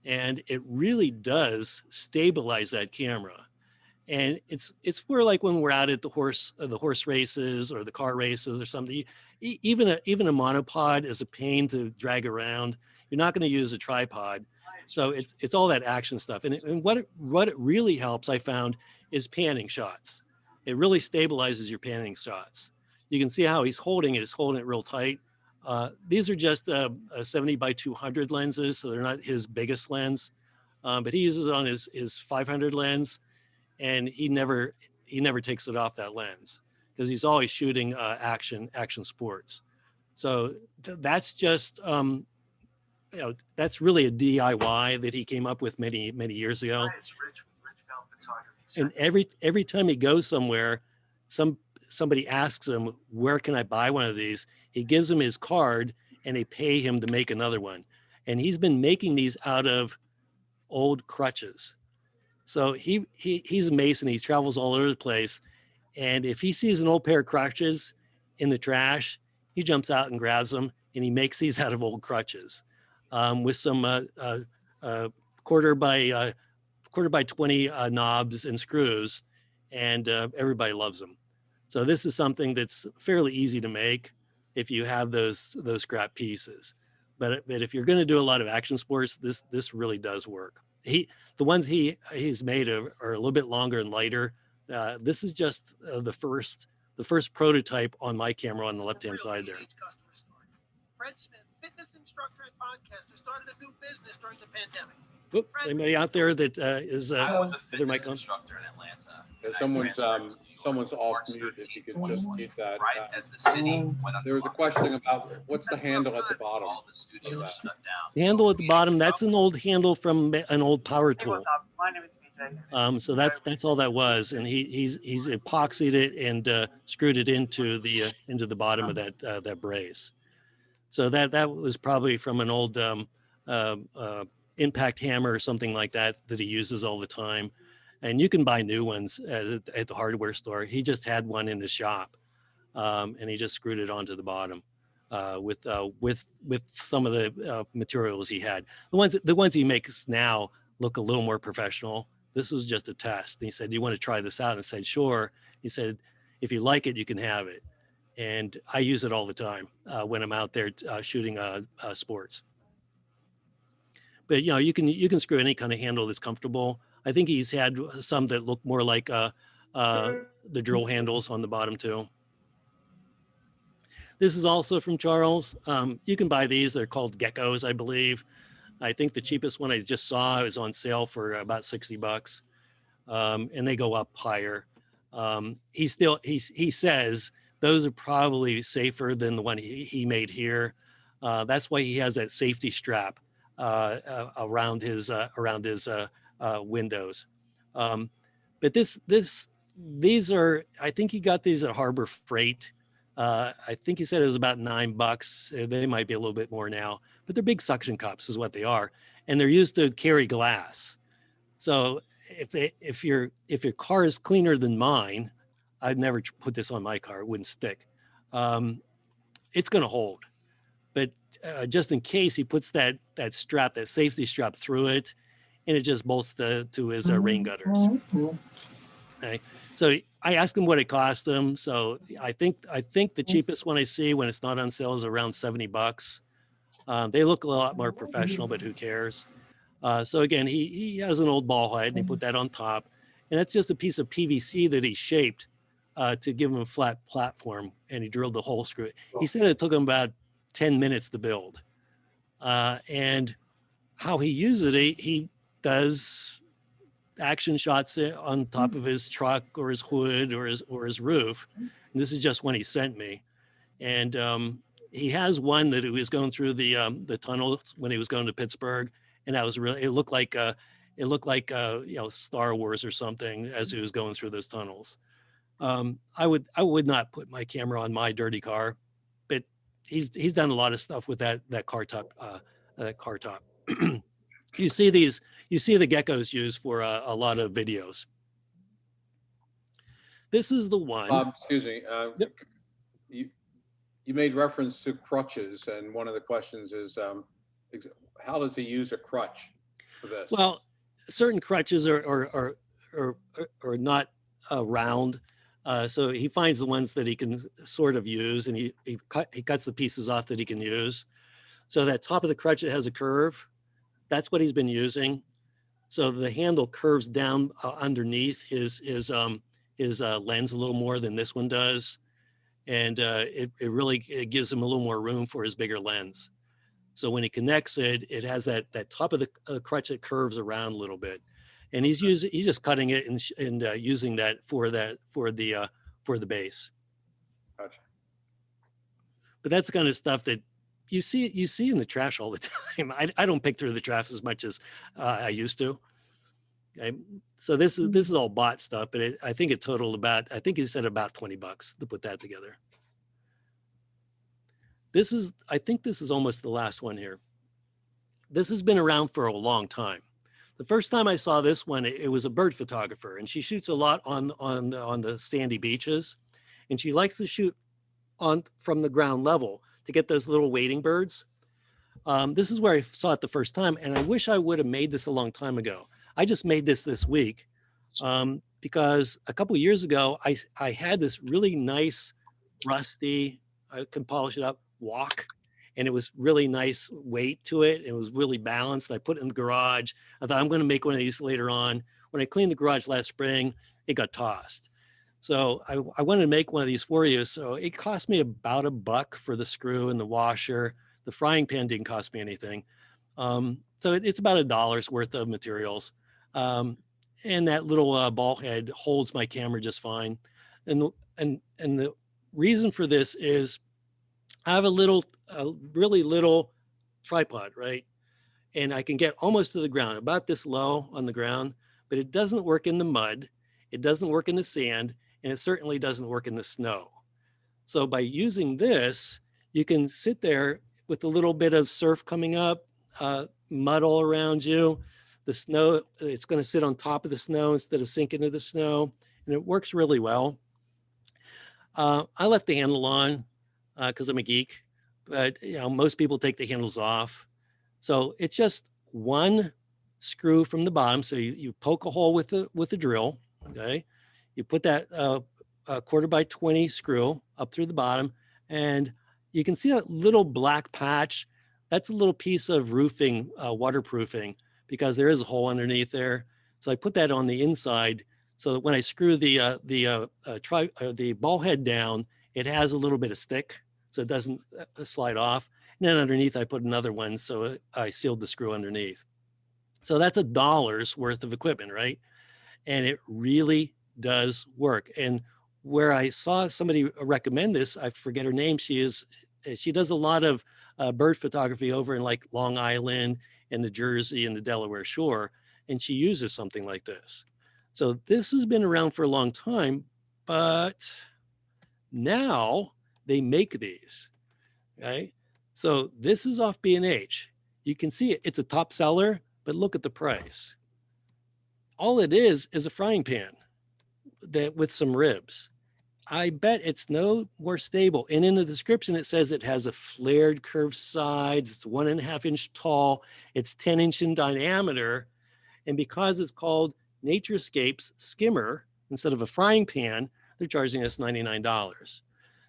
And it really does stabilize that camera. And it's for like when we're out at the horse races or the car races or something. Even a monopod is a pain to drag around. You're not going to use a tripod, so it's all that action stuff. And what it really helps, I found, is panning shots. It really stabilizes your panning shots. You can see how he's holding it. He's holding it real tight. These are just 70 by 200 lenses, so they're not his biggest lens, but he uses it on his 500 lens. And he never takes it off that lens because he's always shooting action sports. So that's just you know, that's really a DIY that he came up with many years ago. And every time he goes somewhere, somebody asks him, where can I buy one of these? He gives them his card and they pay him to make another one. And he's been making these out of old crutches. So he's a mason. He travels all over the place. And if he sees an old pair of crutches in the trash, he jumps out and grabs them and he makes these out of old crutches with some quarter by 20 knobs and screws, and everybody loves them. So this is something that's fairly easy to make if you have those scrap pieces. But if you're going to do a lot of action sports, this really does work. The ones he's made are a little bit longer and lighter. This is just the first prototype on my camera on the left-hand side there. Fred Smith, fitness instructor and podcaster, started a new business during the pandemic. Anybody out there that is I was a their fitness mic on? instructor in Atlanta. Someone's someone's off mute, if you could just mute that. Right as the city went There was a question about what's the handle at the bottom all the studios of that? shut down. The handle at the bottom, that's an old handle from an old power Hey, tool. what's up? My name is BJ. So that's all that was, and he's epoxied it and screwed it into the bottom of that brace. So that was probably from an old impact hammer or something like that he uses all the time. And you can buy new ones at the hardware store. He just had one in his shop, and he just screwed it onto the bottom with some of the materials he had. The ones he makes now look a little more professional. This was just a test. And he said, "Do you want to try this out?" And I said, "Sure." He said, "If you like it, you can have it." And I use it all the time when I'm out there shooting sports. But you can screw any kind of handle that's comfortable. I think he's had some that look more like the drill handles on the bottom too. This is also from Charles. You can buy these. They're called Geckos, I believe. I think the cheapest one I just saw is on sale for about $60, and they go up higher. He says those are probably safer than the one he made here. That's why he has that safety strap around his windows. But these are, I think he got these at Harbor Freight. I think he said it was about $9. They might be a little bit more now, but they're big suction cups is what they are. And they're used to carry glass. So if your car is cleaner than mine, I'd never put this on my car. It wouldn't stick. It's going to hold. But just in case, he puts that strap, that safety strap through it, and it just bolts to his rain gutters. Okay. So I asked him what it cost him. So I think the cheapest one I see when it's not on sale is around $70. They look a lot more professional, but who cares? So again, he has an old ball head and he put that on top, and that's just a piece of PVC that he shaped to give him a flat platform, and he drilled the hole screw. He said it took him about 10 minutes to build. And how he uses it, he does action shots on top of his truck or his hood or his roof. And this is just one he sent me. And he has one that he was going through the tunnel when he was going to Pittsburgh. And that was really, it looked like Star Wars or something as he was going through those tunnels. I would not put my camera on my dirty car, but he's done a lot of stuff with that car top. You see the Geckos used for a lot of videos. This is the one. Excuse me. Yep. You made reference to crutches, and one of the questions is, how does he use a crutch for this? Well, certain crutches are not round. So he finds the ones that he can sort of use, and he cuts the pieces off that he can use. So that top of the crutch, it has a curve. That's what he's been using. So the handle curves down underneath his lens a little more than this one does. And it really gives him a little more room for his bigger lens. So when he connects it, it has that top of the crutch that curves around a little bit. And he's just cutting it and using that for the base. Gotcha. But that's the kind of stuff that you see in the trash all the time. I don't pick through the trash as much as I used to. Okay. So this is all bought stuff, but I think it totaled about, I think he said about $20 to put that together. I think this is almost the last one here. This has been around for a long time. The first time I saw this one, it was a bird photographer, and she shoots a lot on the sandy beaches, and she likes to shoot from the ground level to get those little wading birds. This is where I saw it the first time, and I wish I would have made this a long time ago. I just made this week because a couple of years ago, I had this really nice, rusty, I can polish it up, walk. And it was really nice weight to it. It was really balanced. I put it in the garage. I thought I'm going to make one of these later on. When I cleaned the garage last spring, it got tossed. So I wanted to make one of these for you. So it cost me about $1 for the screw and the washer. The frying pan didn't cost me anything. So it's about $1 worth of materials. And that little ball head holds my camera just fine. And the reason for this is I have a really little tripod, right? And I can get almost to the ground, about this low on the ground, but it doesn't work in the mud. It doesn't work in the sand, and it certainly doesn't work in the snow. So by using this, you can sit there with a little bit of surf coming up, mud all around you. The snow, it's going to sit on top of the snow instead of sink into the snow, and it works really well. I left the handle on because I'm a geek, but most people take the handles off. So it's just one screw from the bottom. So you poke a hole with the drill. Okay, you put that 1/4x20 screw up through the bottom, and you can see that little black patch. That's a little piece of roofing, waterproofing, because there is a hole underneath there. So I put that on the inside so that when I screw the ball head down, it has a little bit of stick, so it doesn't slide off. And then underneath, I put another one, so I sealed the screw underneath. So that's $1 worth of equipment, right? And it really does work. And where I saw somebody recommend this, I forget her name. She does a lot of bird photography over in like Long Island and the Jersey and the Delaware Shore, and she uses something like this. So this has been around for a long time, but now they make these, okay? So this is off B&H. You can see it, it's a top seller, but look at the price. All it is a frying pan that with some ribs. I bet it's no more stable. And in the description, it says it has a flared curved sides. It's 1.5 inch tall. It's 10 inch in diameter. And because it's called Naturescapes Skimmer instead of a frying pan, they're charging us $99.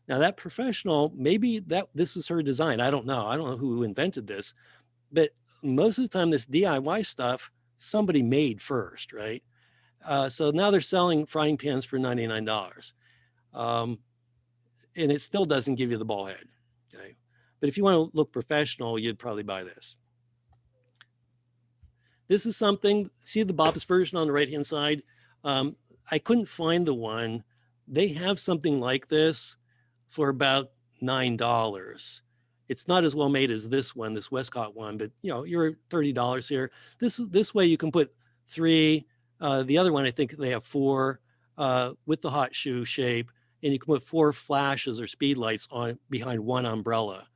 Now that professional, maybe this is her design. I don't know. I don't know who invented this, but most of the time this DIY stuff, somebody made first, right? So now they're selling frying pans for $99. And it still doesn't give you the ball head, okay? But if you want to look professional, you'd probably buy this. This is something, see the Bob's version on the right-hand side? I couldn't find the one. They have something like this for about $9. It's not as well made as this one, this Westcott one, but you're $30 here. This way you can put 3. The other one, I think they have 4 with the hot shoe shape, and you can put 4 flashes or speed lights on behind one umbrella.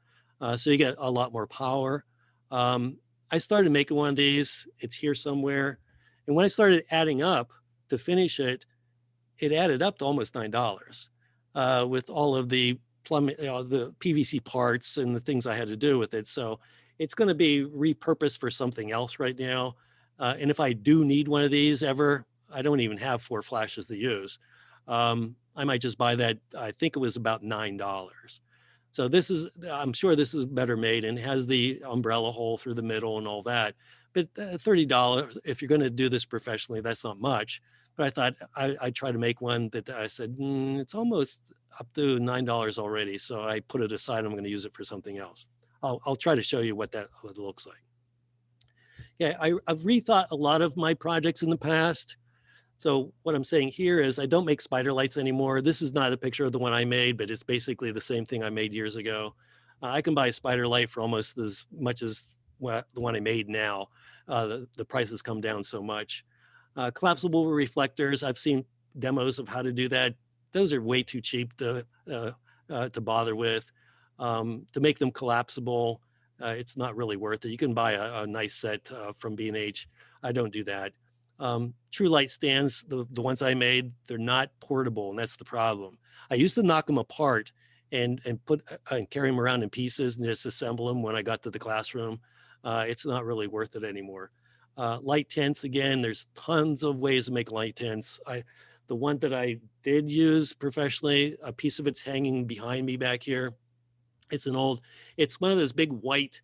So you get a lot more power. I started making one of these. It's here somewhere. And when I started adding up to finish it, it added up to almost $9 with all of the plumbing, the PVC parts and the things I had to do with it. So it's going to be repurposed for something else right now. And if I do need one of these ever, I don't even have 4 flashes to use. I might just buy that. I think it was about $9. So I'm sure this is better made and has the umbrella hole through the middle and all that. But $30, if you're going to do this professionally, that's not much. But I thought I'd try to make one that I said, it's almost up to $9 already. So I put it aside. I'm going to use it for something else. I'll try to show you what that looks like. Yeah, I've rethought a lot of my projects in the past. So what I'm saying here is I don't make spider lights anymore. This is not a picture of the one I made, but it's basically the same thing I made years ago. I can buy a spider light for almost as much as the one I made now. The prices come down so much. Collapsible reflectors, I've seen demos of how to do that. Those are way too cheap to bother with. To make them collapsible, it's not really worth it. You can buy a nice set from B&H. I don't do that. True light stands, the ones I made, they're not portable, and that's the problem. I used to knock them apart and carry them around in pieces and just assemble them when I got to the classroom. It's not really worth it anymore. Light tents, again, there's tons of ways to make light tents. The one that I did use professionally, a piece of it's hanging behind me back here. It's one of those big white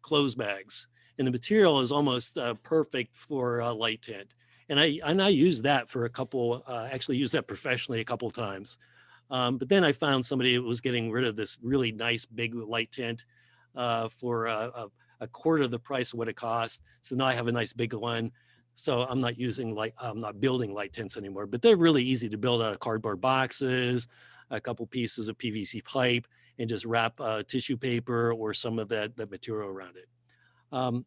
clothes bags. And the material is almost perfect for a light tent. And I used that for actually used that professionally a couple of times. But then I found somebody who was getting rid of this really nice big light tent for a quarter of the price of what it cost. So now I have a nice big one So I'm not I'm not building light tents anymore, but they're really easy to build out of cardboard boxes, a couple pieces of PVC pipe, and just wrap tissue paper or some of that material around it.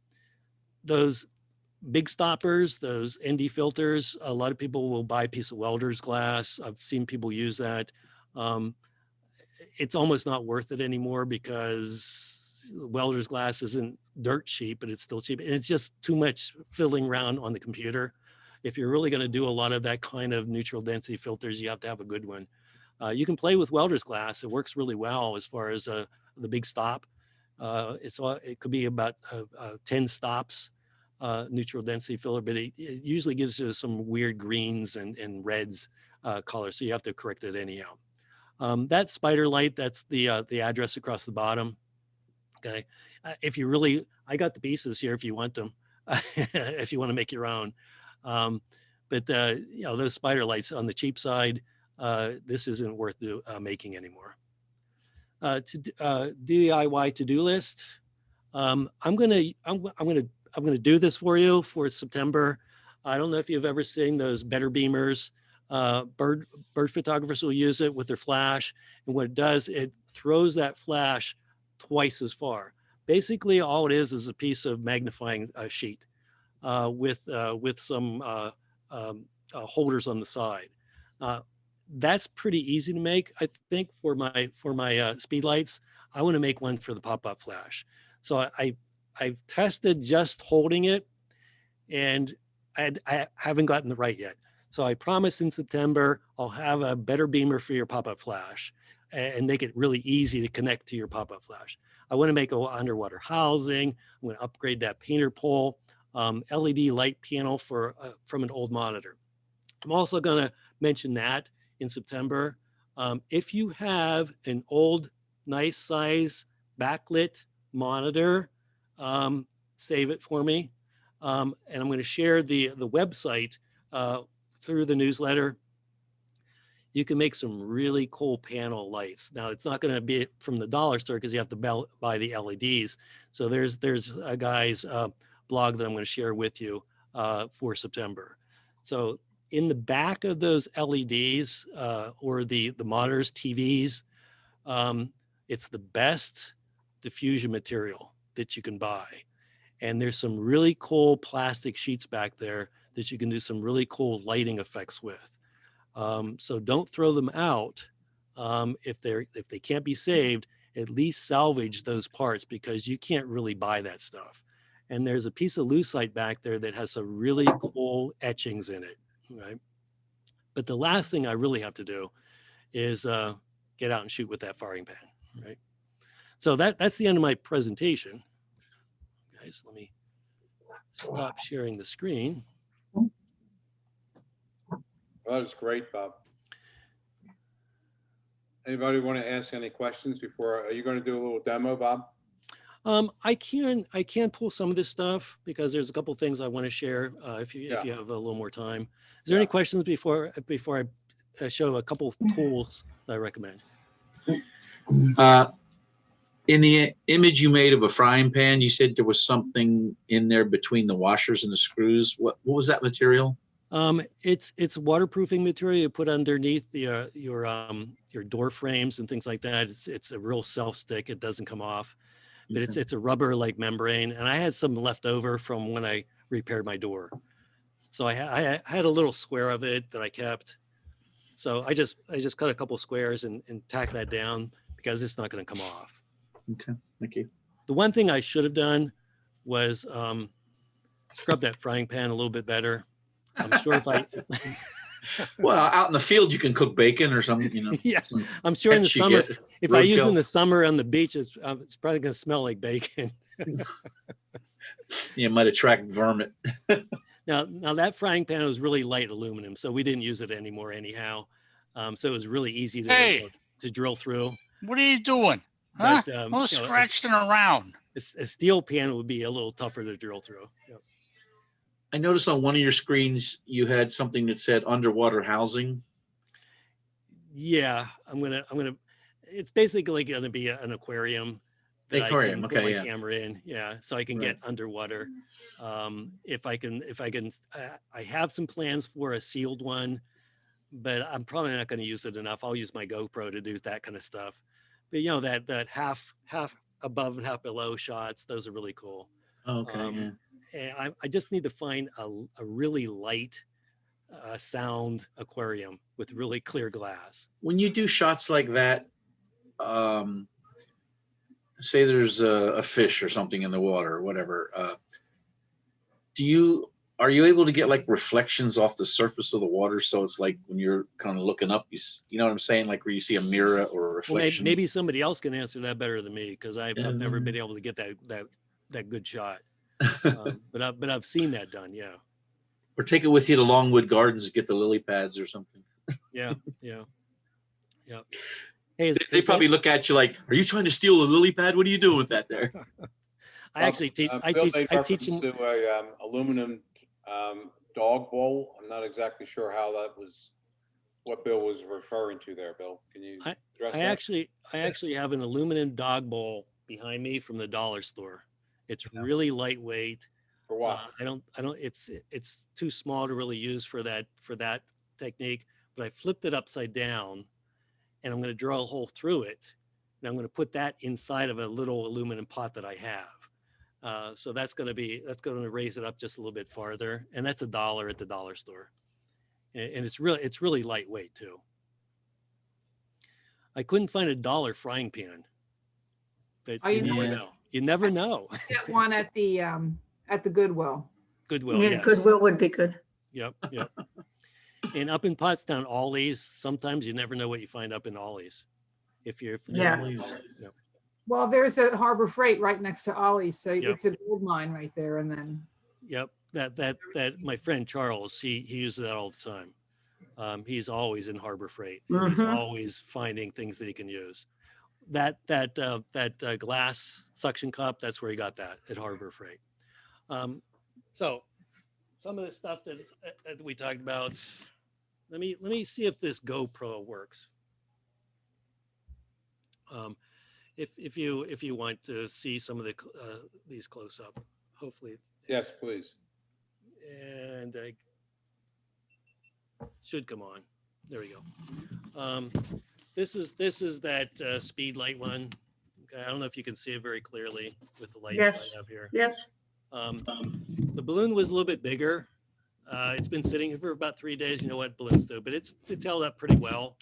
Those big stoppers, those ND filters, a lot of people will buy a piece of welder's glass. I've seen people use that. It's almost not worth it anymore because welder's glass isn't dirt cheap, but it's still cheap. And it's just too much fiddling around on the computer. If you're really going to do a lot of that kind of neutral density filters, you have to have a good one. You can play with welder's glass. It works really well as far as the big stop. It could be about 10 stops, neutral density filler, but it usually gives you some weird greens and reds color. So you have to correct it anyhow. That spider light, that's the address across the bottom. Okay. If you really, I got the pieces here if you want them, if you want to make your own. But those spider lights on the cheap side, this isn't worth making anymore. DIY to-do list. I'm gonna do this for you for September. I don't know if you've ever seen those better beamers. Bird photographers will use it with their flash, and what it does, it throws that flash twice as far. Basically, all it is a piece of magnifying sheet with some holders on the side. That's pretty easy to make. I think for my speed lights, I want to make one for the pop-up flash. So I've tested just holding it, and I haven't gotten the right yet. So I promise in September, I'll have a better beamer for your pop-up flash and make it really easy to connect to your pop-up flash. I want to make an underwater housing. I'm going to upgrade that painter pole, LED light panel from an old monitor. I'm also going to mention that in September. If you have an old, nice size backlit monitor, save it for me. And I'm going to share the website through the newsletter. You can make some really cool panel lights. Now, it's not going to be from the dollar store because you have to buy the LEDs. So there's a guy's blog that I'm going to share with you for September. So in the back of those LEDs or the monitors, TVs, it's the best diffusion material that you can buy. And there's some really cool plastic sheets back there that you can do some really cool lighting effects with. So don't throw them out. If they can't be saved, at least salvage those parts because you can't really buy that stuff. And there's a piece of lucite back there that has some really cool etchings in it, right? But the last thing I really have to do is get out and shoot with that firing pan, right? So that's the end of my presentation. Guys, let me stop sharing the screen. Well, that was great, Bob. Anybody want to ask any questions before? Are you going to do a little demo, Bob? I can pull some of this stuff because there's a couple of things I want to share if you have a little more time. Is there any questions before I show a couple of tools that I recommend? In the image you made of a frying pan, you said there was something in there between the washers and the screws. What was that material? It's waterproofing material you put underneath your door frames and things like that. It's a real self stick. It doesn't come off, but Okay. it's a rubber like membrane. And I had some left over from when I repaired my door. So I had a little square of it that I kept. So I just cut a couple squares and tack that down because it's not going to come off. Okay, thank you. The one thing I should have done was scrub that frying pan a little bit better. I'm sure if I Well, out in the field you can cook bacon or something, yeah, some I'm sure in the pets you summer, get, if I use it in roadkill. the summer on the beach, it's probably going to smell like bacon. You might attract vermin. Now that frying pan was really light aluminum, so we didn't use it anymore anyhow. So it was really easy to drill through. What are you doing? Huh? But, All scratching around. A steel pan would be a little tougher to drill through. Yep. I noticed on one of your screens you had something that said underwater housing. Yeah, I'm gonna. It's basically gonna be an aquarium. that I Aquarium, can put okay, my yeah. camera in. Yeah, so I can get underwater. If I can, I have some plans for a sealed one, but I'm probably not going to use it enough. I'll use my GoPro to do that kind of stuff. But you know, that half above and half below shots, those are really cool. Oh, okay, yeah. And I just need to find a really light sound aquarium with really clear glass. When you do shots like that, say there's a fish or something in the water or whatever, are you able to get like reflections off the surface of the water? So it's like when you're kind of looking up, you know what I'm saying? Like where you see a mirror or a Well, reflection. maybe somebody else can answer that better than me, because I've never been able to get that good shot. But I've seen that done. Yeah. Or take it with you to Longwood Gardens and get the lily pads or something. Yeah. Hey, They probably look at you like, "Are you trying to steal a lily pad? What are you doing with that there?" I actually teach. I Bill teach. made I teach reference them. to a aluminum dog bowl. I'm not exactly sure what Bill was referring to there. Bill, can you address I that? actually have an aluminum dog bowl behind me from the dollar store. It's really lightweight. For what? I don't. It's too small to really use for that technique. But I flipped it upside down, and I'm going to draw a hole through it, and I'm going to put that inside of a little aluminum pot that I have. So that's going to raise it up just a little bit farther, and that's $1 at the dollar store, and it's really lightweight too. I couldn't find a $1 frying pan, but Oh, you never know. You never know. Get one at the Goodwill. Goodwill, Yeah, yes. Goodwill would be good. Yep. And up in Pottstown, Ollie's, sometimes you never know what you find up in Ollie's. If you're Yeah. Well, there's a Harbor Freight right next to Ollie's, so it's a gold mine right there. And then Yep. That my friend Charles, he uses that all the time. He's always in Harbor Freight. He's Mhm. always finding things that he can use. That glass suction cup, that's where he got that, at Harbor Freight. So some of the stuff that we talked about, let me see if this GoPro works. If you want to see some of these close up, hopefully. Yes, please. And I should come on. There we go. This is that speed light one. Okay, I don't know if you can see it very clearly with the lights Yes. right up here. Yes. The balloon was a little bit bigger. It's been sitting here for about 3 days. You know what balloons do, but it's held up pretty well.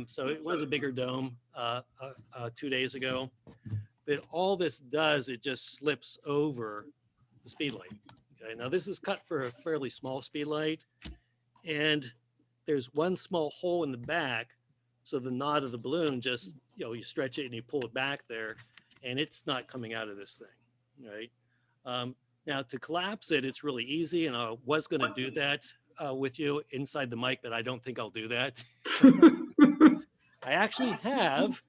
So it was a bigger dome 2 days ago. But all this does, it just slips over the speed light. Okay, now this is cut for a fairly small speed light, and there's one small hole in the back. So the knot of the balloon just, you stretch it and you pull it back there, and it's not coming out of this thing, right? Now to collapse it, it's really easy, and I was going to do that with you inside the mic, but I don't think I'll do that. I actually have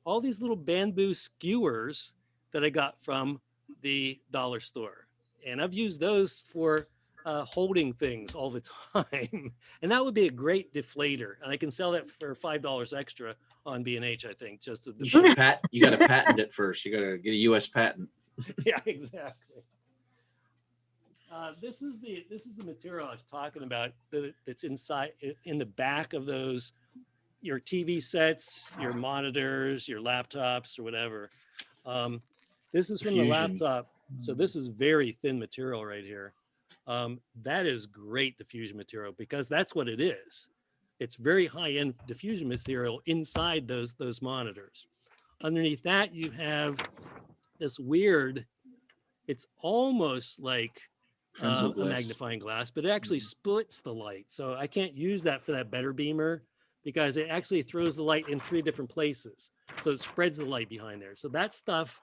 all these little bamboo skewers that I got from the dollar store, and I've used those for holding things all the time, and that would be a great deflator, and I can sell that for $5 extra on B&H, I think. Just to You got to patent it first. You got to get a U.S. patent. Yeah, exactly. This is the material I was talking about that's inside in the back of those, your TV sets, your monitors, your laptops, or whatever. This is from the laptop, so this is very thin material right here. That is great diffusion material, because that's what it is. It's very high-end diffusion material inside those monitors. Underneath that, you have this weird, it's almost like a magnifying glass, but it actually splits the light. So I can't use that for that better beamer, because it actually throws the light in 3 different places. So it spreads the light behind there. So that stuff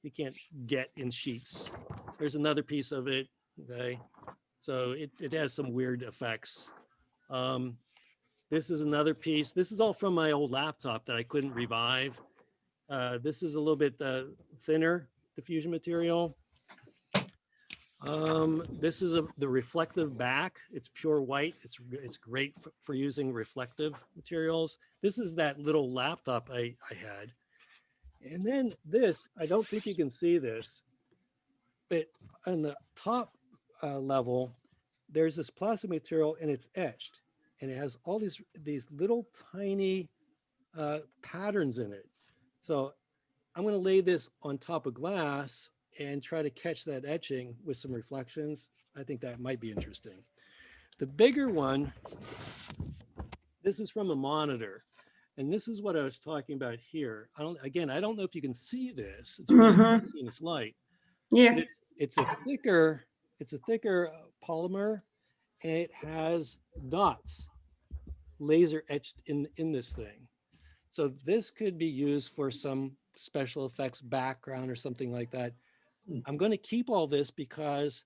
you can't get in sheets. There's another piece of it. Okay. So it has some weird effects. This is another piece. This is all from my old laptop that I couldn't revive. This is a little bit thinner diffusion material. This is the reflective back. It's pure white. It's great for using reflective materials. This is that little laptop I had. And then this, I don't think you can see this, but on the top level, there's this plastic material and it's etched, and it has all these little tiny patterns in it. So I'm going to lay this on top of glass and try to catch that etching with some reflections. I think that might be interesting. The bigger one, this is from a monitor. And this is what I was talking about here. I don't know if you can see this. It's really hard to see in this light. Yeah. But it's a thicker polymer, and it has dots laser etched in this thing. So this could be used for some special effects background or something like that. I'm going to keep all this because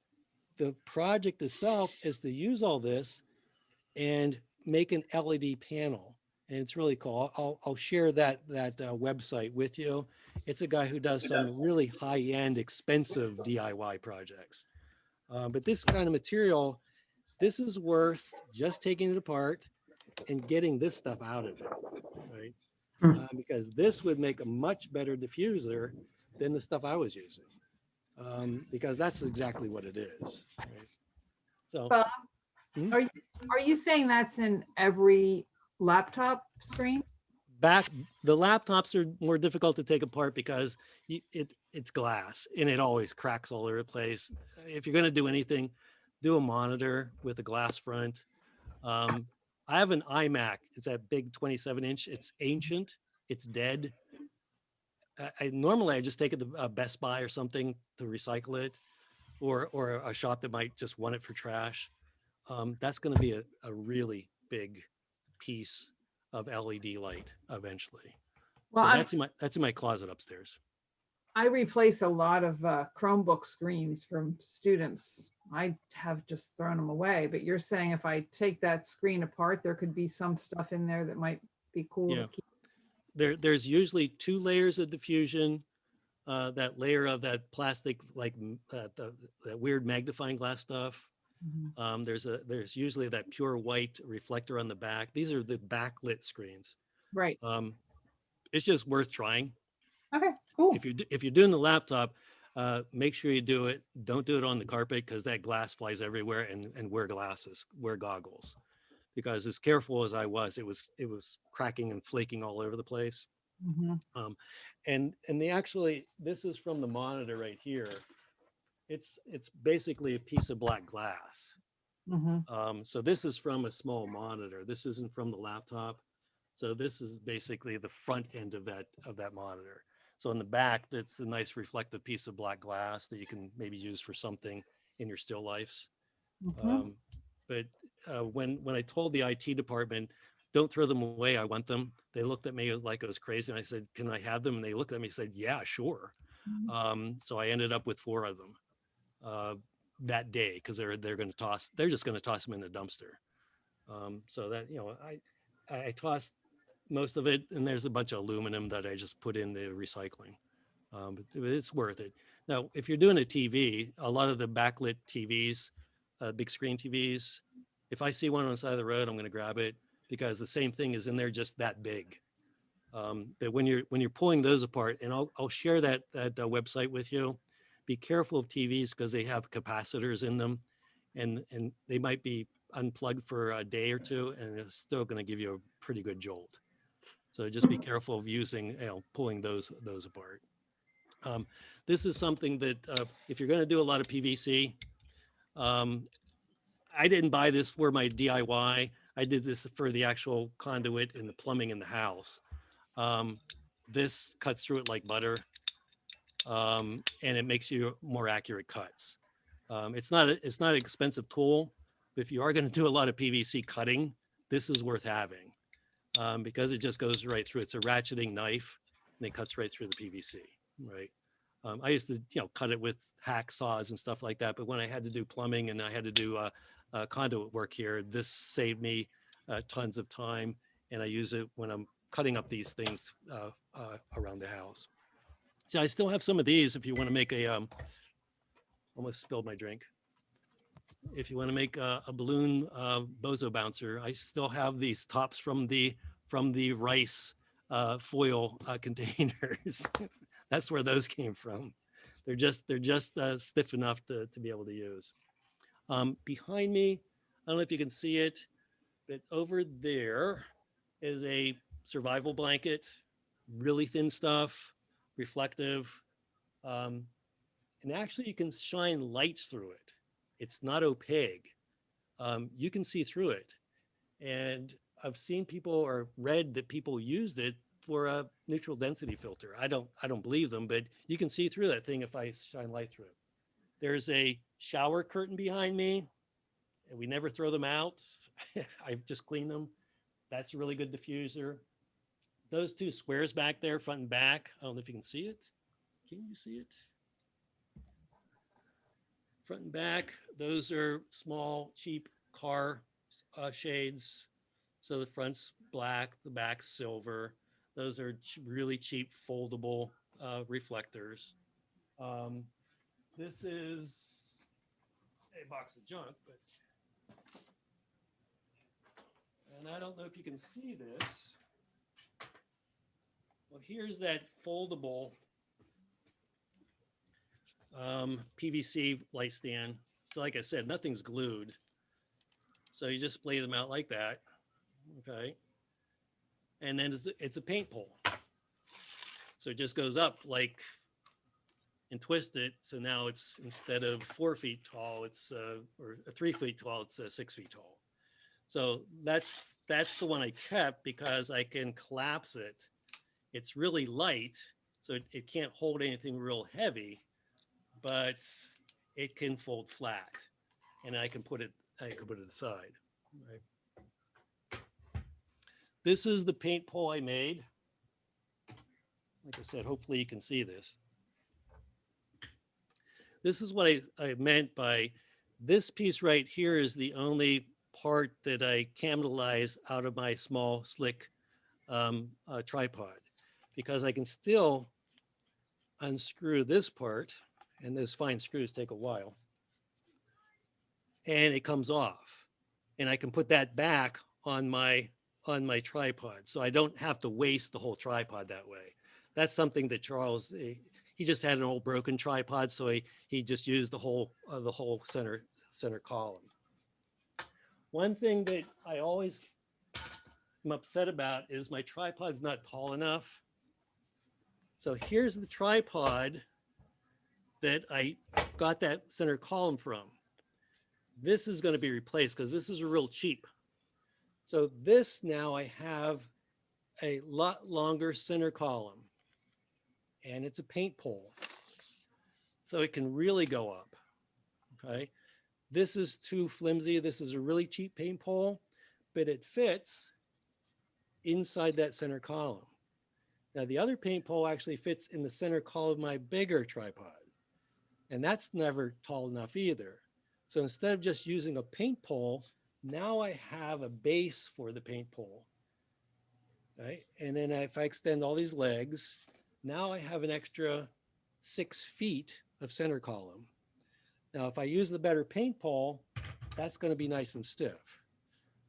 the project itself is to use all this and make an LED panel. And it's really cool. I'll share that website with you. It's a guy who does some really high-end, expensive DIY projects. But this kind of material, this is worth just taking it apart and getting this stuff out of it, right? Because this would make a much better diffuser than the stuff I was using, because that's exactly what it is. Right? So, Bob, are you saying that's in every laptop screen? the laptops are more difficult to take apart because it's glass and it always cracks all over the place. If you're going to do anything, do a monitor with a glass front. I have an iMac. It's that big 27-inch. It's ancient. It's dead. Normally I just take it to Best Buy or something to recycle it, or a shop that might just want it for trash. That's going to be a really big piece of LED light eventually. Well, So that's in my closet upstairs. I replace a lot of Chromebook screens from students. I have just thrown them away, but you're saying if I take that screen apart, there could be some stuff in there that might be cool Yeah. to keep. There's usually 2 layers of diffusion. That layer of that plastic, like that weird magnifying glass stuff. Mhm. There's usually that pure white reflector on the back. These are the backlit screens. Right. It's just worth trying. Okay, cool. If you're doing the laptop, make sure you do it. Don't do it on the carpet because that glass flies everywhere, and wear goggles. Because as careful as I was, it was cracking and flaking all over the place. Mhm. And this is from the monitor right here. It's basically a piece of black glass. Mhm. So this is from a small monitor. This isn't from the laptop. So this is basically the front end of that monitor. So in the back, that's a nice reflective piece of black glass that you can maybe use for something in your still lifes. Mhm. But when I told the IT department, don't throw them away, I want them, they looked at me like I was crazy. And I said, can I have them? And they looked at me and said, yeah, sure. So I ended up with 4 of them that day because they're just going to toss them in the dumpster. So that, I tossed most of it, and there's a bunch of aluminum that I just put in the recycling. But it's worth it. Now, if you're doing a TV, a lot of the backlit TVs, big screen TVs, if I see one on the side of the road, I'm going to grab it because the same thing is in there, just that big. But when you're pulling those apart, and I'll share that website with you. Be careful of TVs because they have capacitors in them, and they might be unplugged for a day or two, and it's still going to give you a pretty good jolt. So just be careful of pulling those apart. This is something that if you're going to do a lot of PVC, I didn't buy this for my DIY. I did this for the actual conduit and the plumbing in the house. This cuts through it like butter, and it makes you more accurate cuts. It's not an expensive tool, but if you are going to do a lot of PVC cutting, this is worth having because it just goes right through. It's a ratcheting knife, and it cuts right through the PVC. Right. I used to cut it with hacksaws and stuff like that, but when I had to do plumbing and I had to do conduit work here, this saved me tons of time, and I use it when I'm cutting up these things around the house. See, I still have some of these if you want to make almost spilled my drink. If you want to make a balloon bozo bouncer, I still have these tops from the rice foil containers. That's where those came from. They're just stiff enough to be able to use. Behind me, I don't know if you can see it, but over there is a survival blanket, really thin stuff, reflective. And actually you can shine lights through it. It's not opaque. You can see through it. And I've seen people or read that people used it for a neutral density filter. I don't believe them, but you can see through that thing if I shine light through it. There's a shower curtain behind me. And we never throw them out. I've just cleaned them. That's a really good diffuser. Those two squares back there, front and back. I don't know if you can see it. Can you see it? Front and back, those are small, cheap car shades. So the front's black, the back's silver. Those are really cheap foldable reflectors. This is a box of junk, but and I don't know if you can see this. Well, here's that foldable PVC light stand. So like I said, nothing's glued. So you just lay them out like that. Okay. And then it's a paint pole. So it just goes up like and twist it. So now it's instead of 4 feet tall, it's or 3 feet tall, it's 6 feet tall. So that's the one I kept because I can collapse it. It's really light, so it can't hold anything real heavy, but it can fold flat, and I can put it aside. Right. This is the paint pole I made. Like I said, hopefully you can see this. This is what I meant by this piece right here is the only part that I camelize out of my small slick tripod, because I can still unscrew this part, and those fine screws take a while, and it comes off, and I can put that back on my tripod, so I don't have to waste the whole tripod that way. That's something that Charles, he just had an old broken tripod, so he just used the whole center column. One thing that I always am upset about is my tripod's not tall enough. So here's the tripod that I got that center column from. This is going to be replaced because this is real cheap. So this now I have a lot longer center column, and it's a paint pole. So it can really go up, okay? This is too flimsy. This is a really cheap paint pole, but it fits inside that center column. Now the other paint pole actually fits in the center column of my bigger tripod, and that's never tall enough either. So instead of just using a paint pole, now I have a base for the paint pole, right? And then if I extend all these legs, now I have an extra 6 feet of center column. Now, if I use the better paint pole, that's going to be nice and stiff.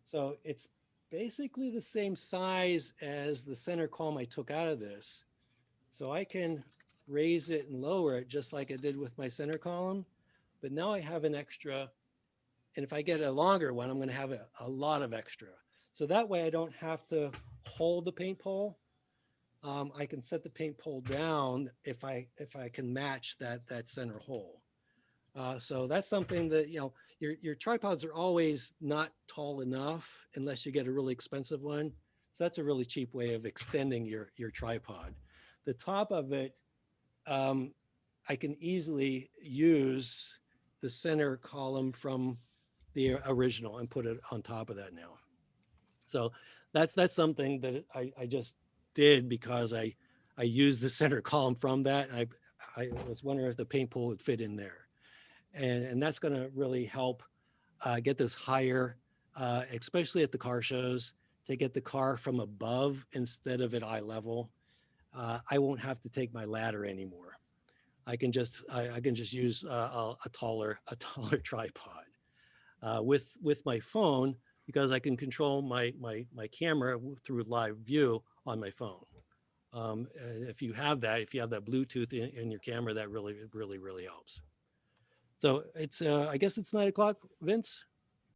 So it's basically the same size as the center column I took out of this. So I can raise it and lower it just like I did with my center column. But now I have an extra, and if I get a longer one, I'm going to have a lot of extra. So that way I don't have to hold the paint pole. I can set the paint pole down if I can match that center hole. So that's something that, you know, your tripods are always not tall enough unless you get a really expensive one. So that's a really cheap way of extending your tripod. The top of it, I can easily use the center column from the original and put it on top of that now. So that's something that I just did because I used the center column from that. And I was wondering if the paint pole would fit in there. And that's going to really help get this higher, especially at the car shows, to get the car from above instead of at eye level. I won't have to take my ladder anymore. I can just use a taller tripod with my phone, because I can control my camera through live view on my phone. If you have that Bluetooth in your camera, that really helps. So it's, I guess it's 9 o'clock, Vince.